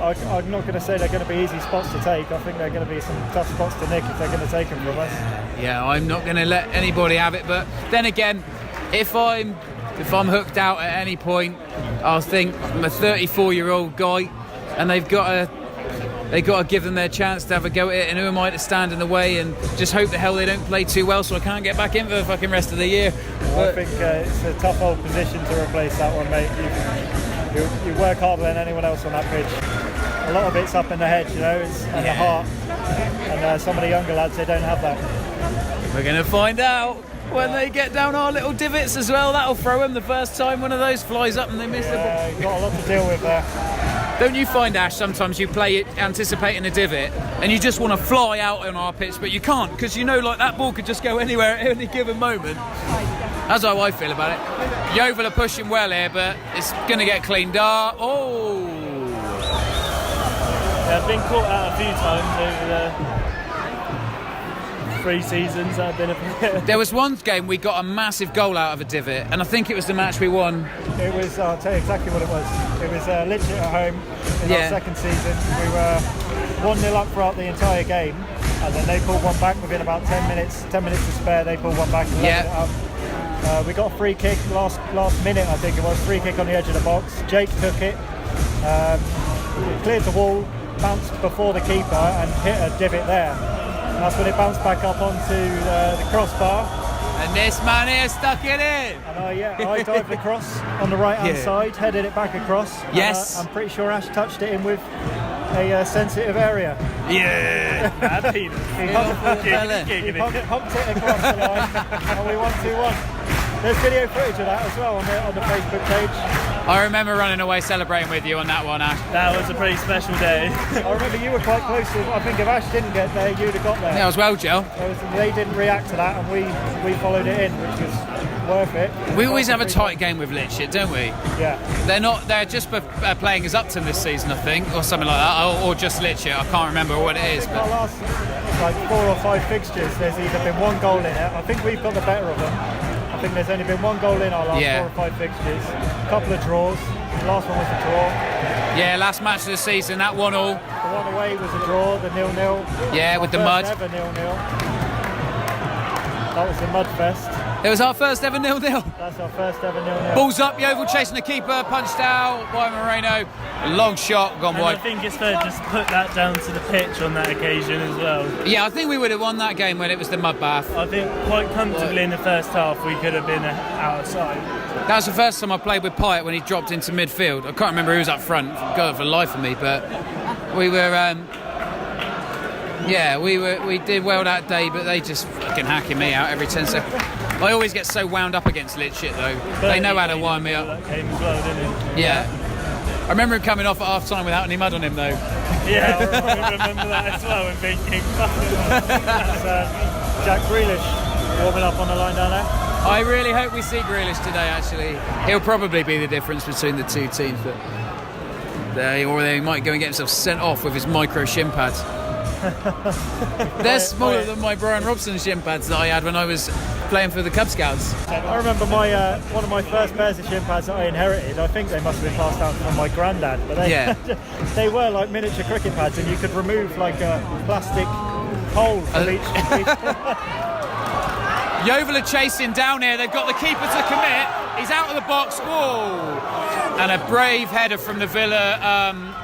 G: I'm not going to say they're going to be easy spots to take. I think they're going to be some tough spots to nick if they're going to take them from us.
A: Yeah, I'm not going to let anybody have it. But then again, if I'm hooked out at any point, I'll think I'm a 34-year-old guy, and they've got to give them their chance to have a go at it. And who am I to stand in the way and just hope the hell they don't play too well, so I can't get back in for the fucking rest of the year?
G: I think it's a tough old position to replace that one, mate. You work harder than anyone else on that pitch. A lot of it's up in the head, it's and the heart. And some of the younger lads, they don't have that.
A: We're going to find out when they get down our little divots as well. That'll throw them the first time one of those flies up and they miss the ball.
G: You've got a lot to deal with there.
A: Don't you find, Ash, sometimes you play it anticipating a divot and you just want to fly out on our pitch, but you can't because that ball could just go anywhere at any given moment. That's how I feel about it. Yeovil are pushing well here, but it's going to get cleaned up. Oh!
F: Yeah, I've been caught out a few times over the 3 seasons that I've been a
A: There was one game we got a massive goal out of a divot, and I think it was the match we won.
G: It was, I'll tell you exactly what it was. It was Litchett at home in our second season. We were 1-0 up throughout the entire game, and then they pulled one back within about 10 minutes to spare. They pulled one back and leveled it up. We got a free kick last minute, I think it was. Free kick on the edge of the box. Jake took it, cleared the wall, bounced before the keeper and hit a divot there. And that's when it bounced back up onto the crossbar.
A: And this man here stuck it in.
G: And I dived across on the right hand side, headed it back across.
A: Yes.
G: I'm pretty sure Ash touched it in with a sensitive area.
F: Yeah, bad penis.
G: He humped it across the line and we won 2-1. There's video footage of that as well on the Facebook page.
A: I remember running away celebrating with you on that one, Ash.
F: That was a pretty special day.
G: I remember you were quite close to, I think if Ash didn't get there, you'd have got there.
A: Yeah, I was well, Joe.
G: They didn't react to that and we followed it in, which was worth it.
A: We always have a tight game with Litchett, don't we?
G: Yeah.
A: They're just playing as Upton this season, I think, or something like that, or just Litchett. I can't remember what it is.
G: But our last 4 or 5 fixtures, there's either been one goal in it. I think we've got the better of them. I think there's only been one goal in our last 4 or 5 fixtures. A couple of draws. The last one was a draw.
A: Yeah, last match of the season, that 1-1.
G: The one away was a draw, the 0-0.
A: Yeah, with the mud.
G: Ever 0-0. That was the mud fest.
A: It was our first ever 0-0.
G: That's our first ever 0-0.
A: Balls up, Yeovil chasing the keeper, punched out by Moreno. A long shot, gone wide.
F: I think it's fair to just put that down to the pitch on that occasion as well.
A: Yeah, I think we would have won that game when it was the mud bath.
F: I think quite comfortably in the first half we could have been outside.
A: That was the first time I played with Pyatt when he dropped into midfield. I can't remember who was up front, God, for the life of me, but we were... we did well that day, but they just fucking hacking me out every 10 seconds. I always get so wound up against Litchett though. They know how to wind me up.
F: That came as well, didn't it?
A: Yeah. I remember him coming off at half time without any mud on him though.
F: Yeah, I remember that as well and thinking,
G: Jack Grealish warming up on the line down there.
A: I really hope we see Grealish today actually. He'll probably be the difference between the two teams, but they might go and get himself sent off with his micro shin pads. They're smaller than my Brian Robson shin pads that I had when I was playing for the Cub Scouts.
G: I remember one of my first pairs of shin pads that I inherited. I think they must have been passed down from my granddad, but they were like miniature cricket pads, and you could remove like a plastic hole from each.
A: Yeovil are chasing down here. They've got the keeper to commit. He's out of the box. Whoa!
H: And a brave header from the Villa,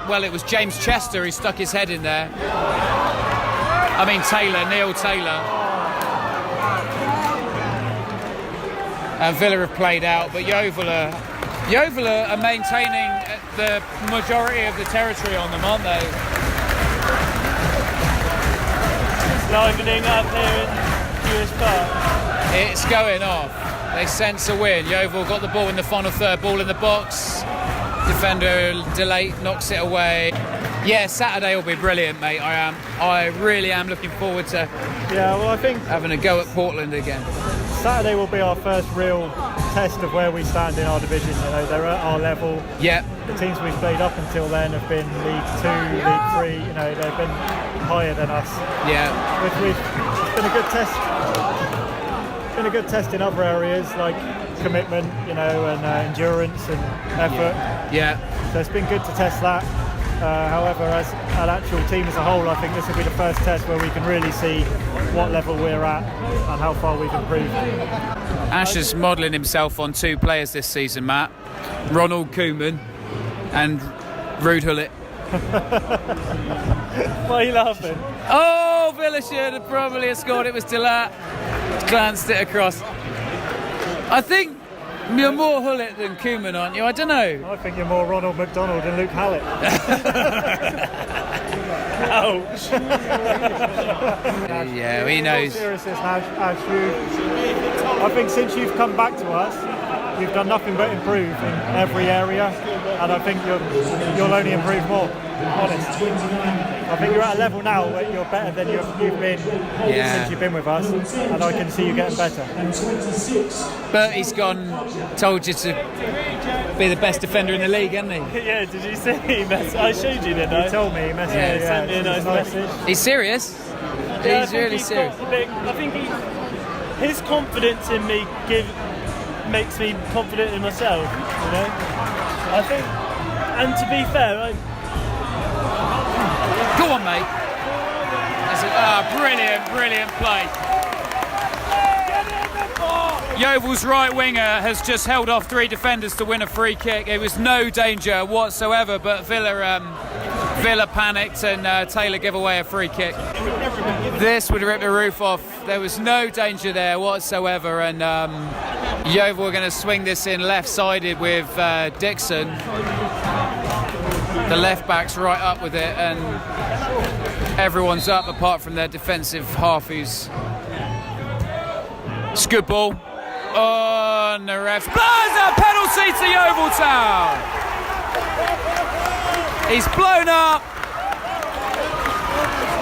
H: well, it was James Chester who stuck his head in there. I mean Neil Taylor. And Villa have played out, but Yeovil are maintaining the majority of the territory on them, aren't they?
F: It's livening up here in US Park.
H: It's going off. They sense a win. Yeovil got the ball in the final third, ball in the box. Defender Delate knocks it away. Yeah, Saturday will be brilliant, mate. I really am looking forward to
G: I think
H: having a go at Portland again.
G: Saturday will be our first real test of where we stand in our division. You know, they're at our level.
H: Yeah.
G: The teams we've played up until then have been League 2, League 3. You know, they've been higher than us.
H: Yeah.
G: It's been a good test. It's been a good test in other areas like commitment, you know, and endurance and effort.
H: Yeah.
G: So it's been good to test that. However, as an actual team as a whole, I think this will be the first test where we can really see what level we're at and how far we've improved.
H: Ash is modelling himself on 2 players this season, Matt. Ronald Koeman and Ruud Gullit.
G: Why are you laughing?
H: Oh, Villa should have probably scored. It was Delat. Glanced it across. I think you're more Gullit than Koeman, aren't you? I don't know.
G: I think you're more Ronald McDonald than Luke Hallett.
F: Ouch.
H: Yeah, he knows.
G: Seriousness, Ash, I think since you've come back to us, you've done nothing but improve in every area, and I think you'll only improve more. Honest. I think you're at a level now where you're better than you've been since you've been with us, and I can see you getting better.
H: Bertie's told you to be the best defender in the league, hasn't he?
F: Yeah, did you see he I showed you, didn't I?
G: He told me, he messaged me.
F: Sent me a nice message.
H: He's serious?
F: Yeah,
H: he's really serious.
F: I think his confidence in me makes me confident in myself, you know? I think, and to be fair,
H: Go on, mate. Brilliant play. Yeovil's right winger has just held off 3 defenders to win a free kick. It was no danger whatsoever, but Villa panicked and Taylor gave away a free kick. This would rip the roof off. There was no danger there whatsoever, and Yeovil were going to swing this in left-sided with Dixon. The left back's right up with it, and everyone's up apart from their defensive half who's... It's a good ball. Oh, and the ref blows a penalty to Yeovil Town. He's blown up.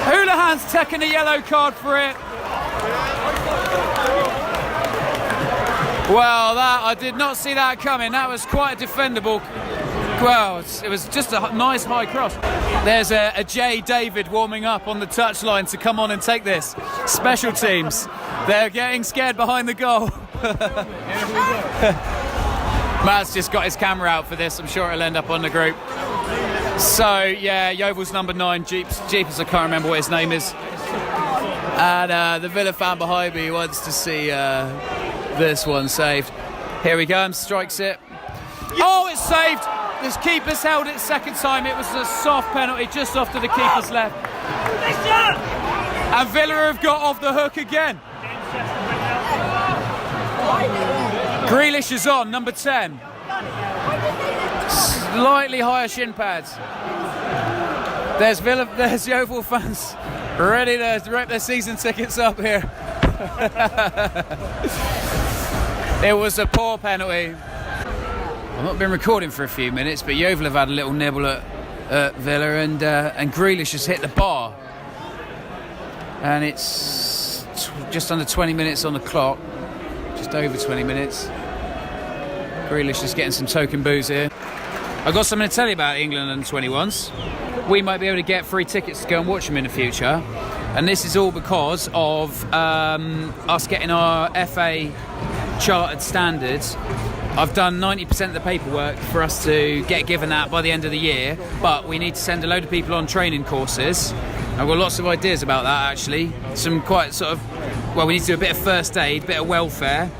H: Houlihan's taken a yellow card for it. Well, I did not see that coming. That was quite a defendable. Well, it was just a nice high cross. There's a Jay David warming up on the touchline to come on and take this. Special teams. They're getting scared behind the goal. Matt's just got his camera out for this. I'm sure it'll end up on the group. So, yeah, Yeovil's number 9, Jeepers, I can't remember what his name is. And the Villa fan behind me wants to see this one saved. Here we go, strikes it. Oh, it's saved! This keeper's held it second time. It was a soft penalty just off to the keeper's left. And Villa have got off the hook again. Grealish is on, number 10. Slightly higher shin pads. There's Yeovil fans ready to rip their season tickets up here. It was a poor penalty. I've not been recording for a few minutes, but Yeovil have had a little nibble at Villa, and Grealish has hit the bar. And it's just under 20 minutes on the clock, just over 20 minutes. Grealish is getting some token boos here. I've got something to tell you about England under 21s. We might be able to get free tickets to go and watch them in the future. And this is all because of us getting our FA chartered standards. I've done 90% of the paperwork for us to get given that by the end of the year, but we need to send a load of people on training courses. I've got lots of ideas about that, actually. Some quite sort of, well, we need to do a bit of first aid, a bit of welfare.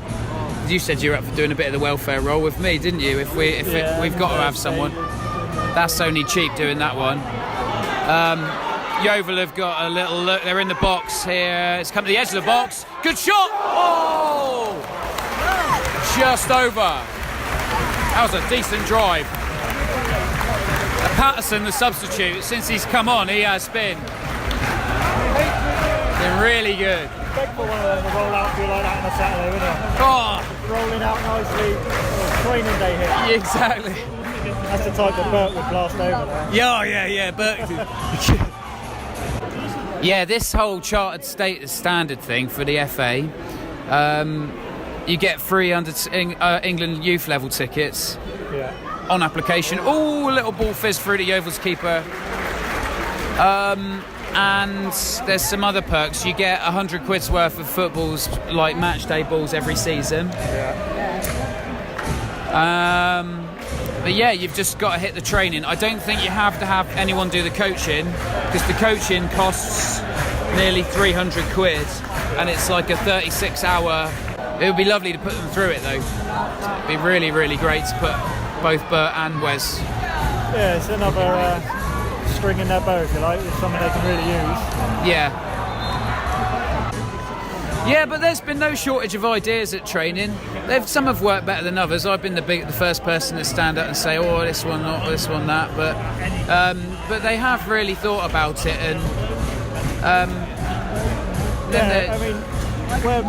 H: you said you were up for doing a bit of the welfare role with me, didn't you? If we've got to have someone, that's only cheap doing that one. Yeovil have got a little look. They're in the box here. It's come to the edge of the box. Good shot. Oh, just over. That was a decent drive. Patterson, the substitute, since he's come on, he has been really good.
G: Expect for one of them to roll out and be like that on a Saturday, isn't it?
H: Oh,
G: Rolling out nicely, training day here.
H: exactly.
G: That's the type that Bert would blast over there.
H: Yeah, but yeah, this whole chartered status standard thing for the FA, you get free under England youth level tickets on application. Oh, a little ball fizz through the Yeovil's keeper. And there's some other perks. You get 100 quid's worth of footballs, like match day balls every season. But yeah, you've just got to hit the training. I don't think you have to have anyone do the coaching, because the coaching costs nearly 300 quid, and it's like a 36-hour. It would be lovely to put them through it, though. It'd be really, really great to put both Bert and Wes.
G: Yeah, it's another string in their bow, if you like. It's something they can really use.
H: Yeah, but there's been no shortage of ideas at training. Some have worked better than others. I've been the first person to stand up and say, oh, this one, not this one, that. But they have really thought about it, and
G: I mean,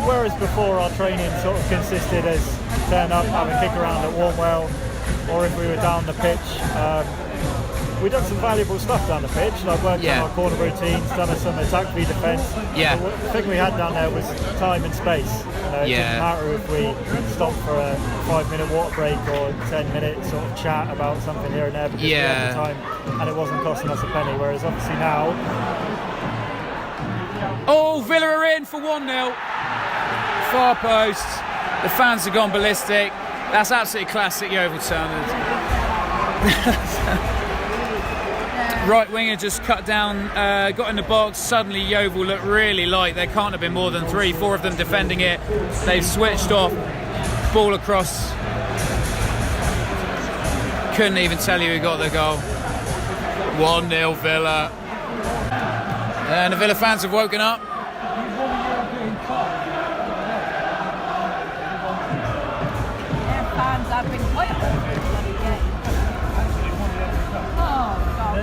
G: whereas before our training sort of consisted as turn up, have a kick around at Warmwell, or if we were down the pitch, we've done some valuable stuff down the pitch, like worked on our corner routines, done some attack v defence.
H: Yeah.
G: The thing we had down there was time and space. It didn't matter if we stopped for a 5-minute water break or 10-minute sort of chat about something here and there, because we had the time and it wasn't costing us a penny, whereas obviously now...
H: Oh, Villa are in for 1-0. Far post. The fans have gone ballistic. That's absolutely classic Yeovil standards. Right winger just cut down, got in the box. Suddenly Yeovil looked really light. There can't have been more than 3-4 of them defending it. They've switched off. Ball across. Couldn't even tell you who got the goal. 1-0 Villa. And the Villa fans have woken up.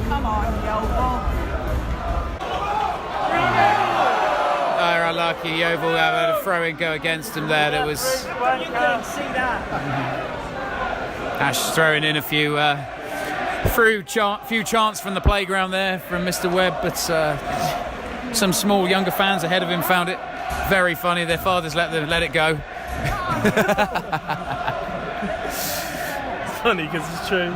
I: Come on, Yeovil.
H: They're unlucky. Yeovil had a throw-in go against them there. That was...
F: You couldn't see that.
H: Ash throwing in a few chants from the playground there from Mr. Webb, but some small younger fans ahead of him found it very funny. Their fathers let it go.
F: It's funny because it's true.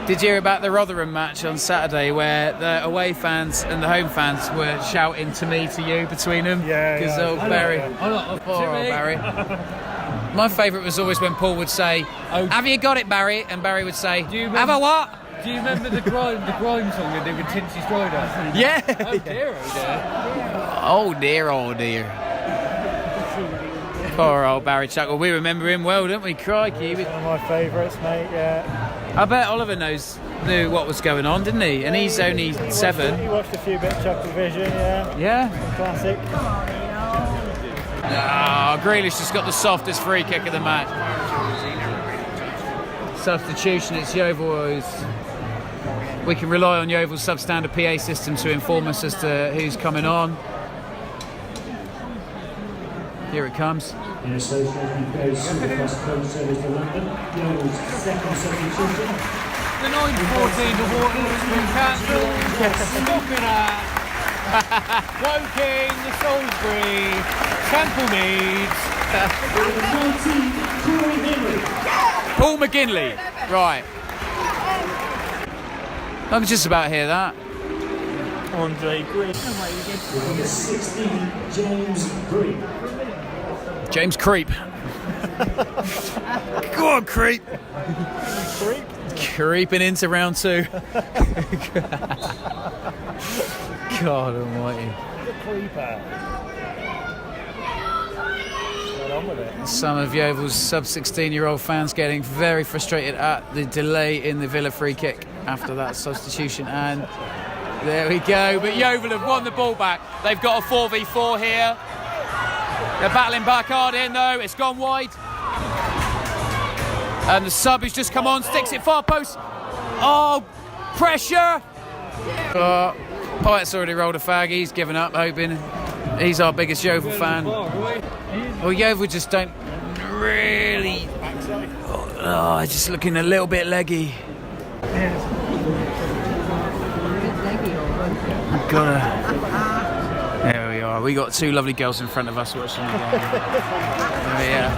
H: Did you hear about the Rotherham match on Saturday where the away fans and the home fans were shouting to me, to you between them? Because old Barry. Poor old Barry. My favourite was always when Paul would say, "Have you got it, Barry?" And Barry would say, "Have a what?"
E: Do you remember the grime song they did with Tinsy Strider?
H: Yeah.
E: Oh dear, oh dear.
H: Oh dear, oh dear. Poor old Barry Chuckle. We remember him well, don't we? Crikey.
G: One of my favourites, mate,
H: I bet Oliver knew what was going on, didn't he? And he's only 7.
G: He watched a few bits of Chuckle Vision,
H: Yeah.
G: Classic.
H: Grealish has got the softest free kick of the match. Substitution, it's Yeovil. We can rely on Yeovil's substandard PA system to inform us as to who's coming on. Here it comes.
J: In association with Superfast Coach Service for London, Yeovil's second substitution.
E: The 9-14 award has been cancelled. Look at that. Woking, the Salisbury, Temple Meads.
H: Paul McGinley. Right. I can just about hear that.
F: Andre Green.
J: Number 16, James Green.
H: James Creep. Go on, Creep. Creeping into round 2. God almighty.
G: The creeper. on with it.
H: Some of Yeovil's sub-16-year-old fans getting very frustrated at the delay in the Villa free kick after that substitution, and there we go. But Yeovil have won the ball back. They've got a 4v4 here. They're battling back hard in though. It's gone wide, and the sub who's just come on sticks it far post. Oh, pressure! Pyatt's already rolled a fag. He's given up, hoping. He's our biggest Yeovil fan. Well, Yeovil just don't really. Oh, just looking a little bit leggy. There we are. We got two lovely girls in front of us watching the game.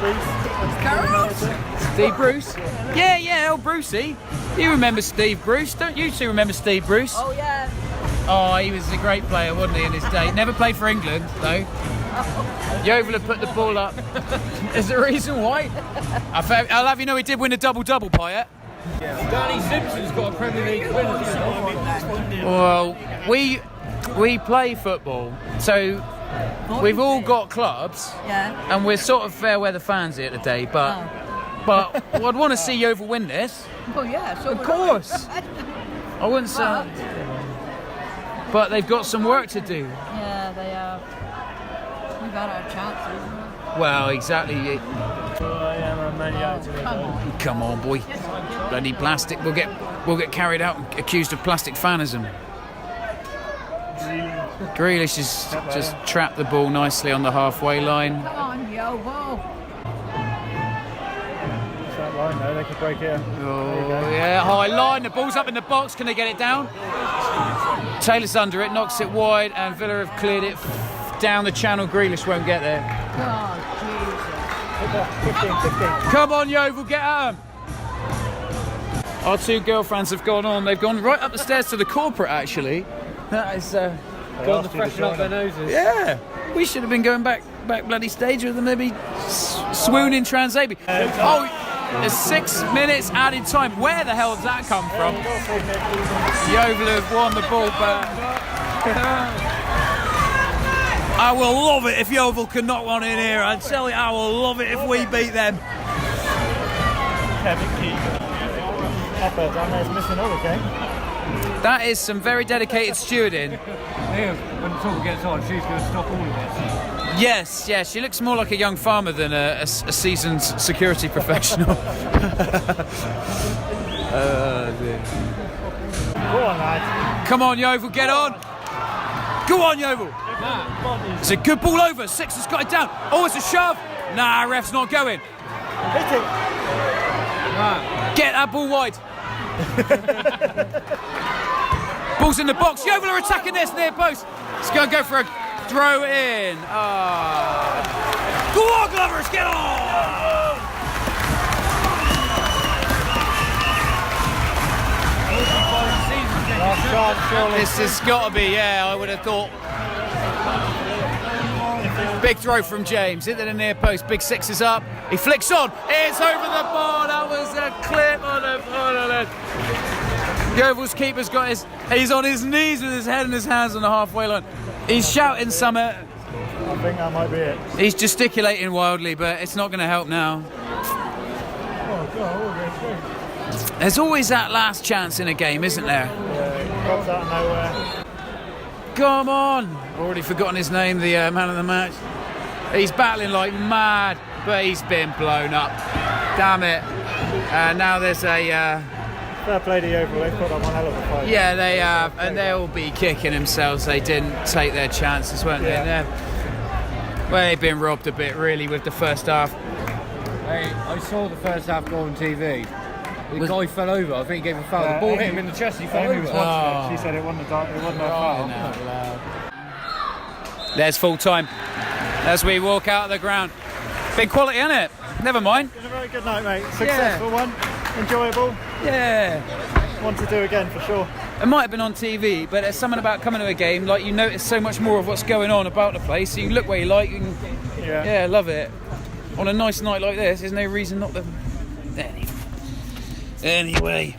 H: Steve Bruce? Yeah, old Brucey. You remember Steve Bruce? Don't you two remember Steve Bruce?
I: Oh, yeah.
H: Oh, he was a great player, wasn't he, in his day? Never played for England, though. Yeovil have put the ball up. Is there a reason why? I'll have you know he did win a double-double, Pyatt.
D: Danny Simpson's got a Premier League win.
H: Well, we play football, so we've all got clubs, and we're sort of fair weather fans here today, but I'd want to see Yeovil win this.
I: Oh, yeah. So
H: Of course. I wouldn't say... But they've got some work to do.
I: Yeah, they have. We've had our chances.
H: Well, exactly. Come on, boy. Bloody plastic. We'll get carried out and accused of plastic fanism. Grealish has just trapped the ball nicely on the halfway line.
I: Come on, Yeovil.
G: That line though, they could break it.
H: Oh, yeah, high line. The ball's up in the box. Can they get it down? Taylor's under it, knocks it wide, and Villa have cleared it down the channel. Grealish won't get there.
I: Oh, Jesus.
G: 15.
H: Come on, Yeovil, get at 'em. Our two girlfriends have gone on. They've gone right up the stairs to the corporate, actually. That is...
D: Gone to freshen up their noses.
H: Yeah, we should have been going back bloody stage with them, maybe swooning Transabi. Oh, there's 6 minutes added time. Where the hell does that come from? Yeovil have won the ball back. I will love it if Yeovil can knock one in here. I tell you, I will love it if we beat them.
G: Effort down there is missing all the game.
H: That is some very dedicated stewarding.
D: Here, when the trouble gets on, she's going to stop all of us.
H: Yes, she looks more like a young farmer than a seasoned security professional. Dear.
G: Go on, lads.
H: Come on, Yeovil, get on. Go on, Yeovil. It's a good ball over. Six has got it down. Oh, it's a shove. Nah, ref's not going.
G: Hit it.
H: Get that ball wide. Ball's in the box. Yeovil are attacking this near post. It's going to go for a throw in. Go on, Glovers, get on! This has got to be, I would have thought. Big throw from James into the near post. Big Six is up. He flicks on. It's over the bar. That was a clip on the corner. Yeovil's keeper's got he's on his knees with his head and his hands on the halfway line. He's shouting something.
G: I think that might be it.
H: He's gesticulating wildly, but it's not going to help now.
G: Oh, God,
H: There's always that last chance in a game, isn't there?
G: yeah, pops out of nowhere.
H: Come on! I've already forgotten his name, the man of the match. He's battling like mad, but he's been blown up. Damn it. Now there's a...
G: Fair play to Yeovil, they've put on one hell of a fight.
H: Yeah, they have, and they'll be kicking themselves. They didn't take their chances, weren't they? Well, they've been robbed a bit, really, with the first half.
D: Hey, I saw the first half go on TV. The guy fell over. I think he gave a foul. The ball hit him in the chest. He fell over.
G: She said it wasn't a foul.
H: There's full time as we walk out of the ground. Big quality, isn't it? Never mind.
G: It's a very good night, mate. Successful one. Enjoyable.
H: Yeah.
G: Want to do again for sure.
H: It might have been on TV, but there's something about coming to a game, like you notice so much more of what's going on about the place. So you look where you like, you can, love it. On a nice night like this, there's no reason not to. Anyway.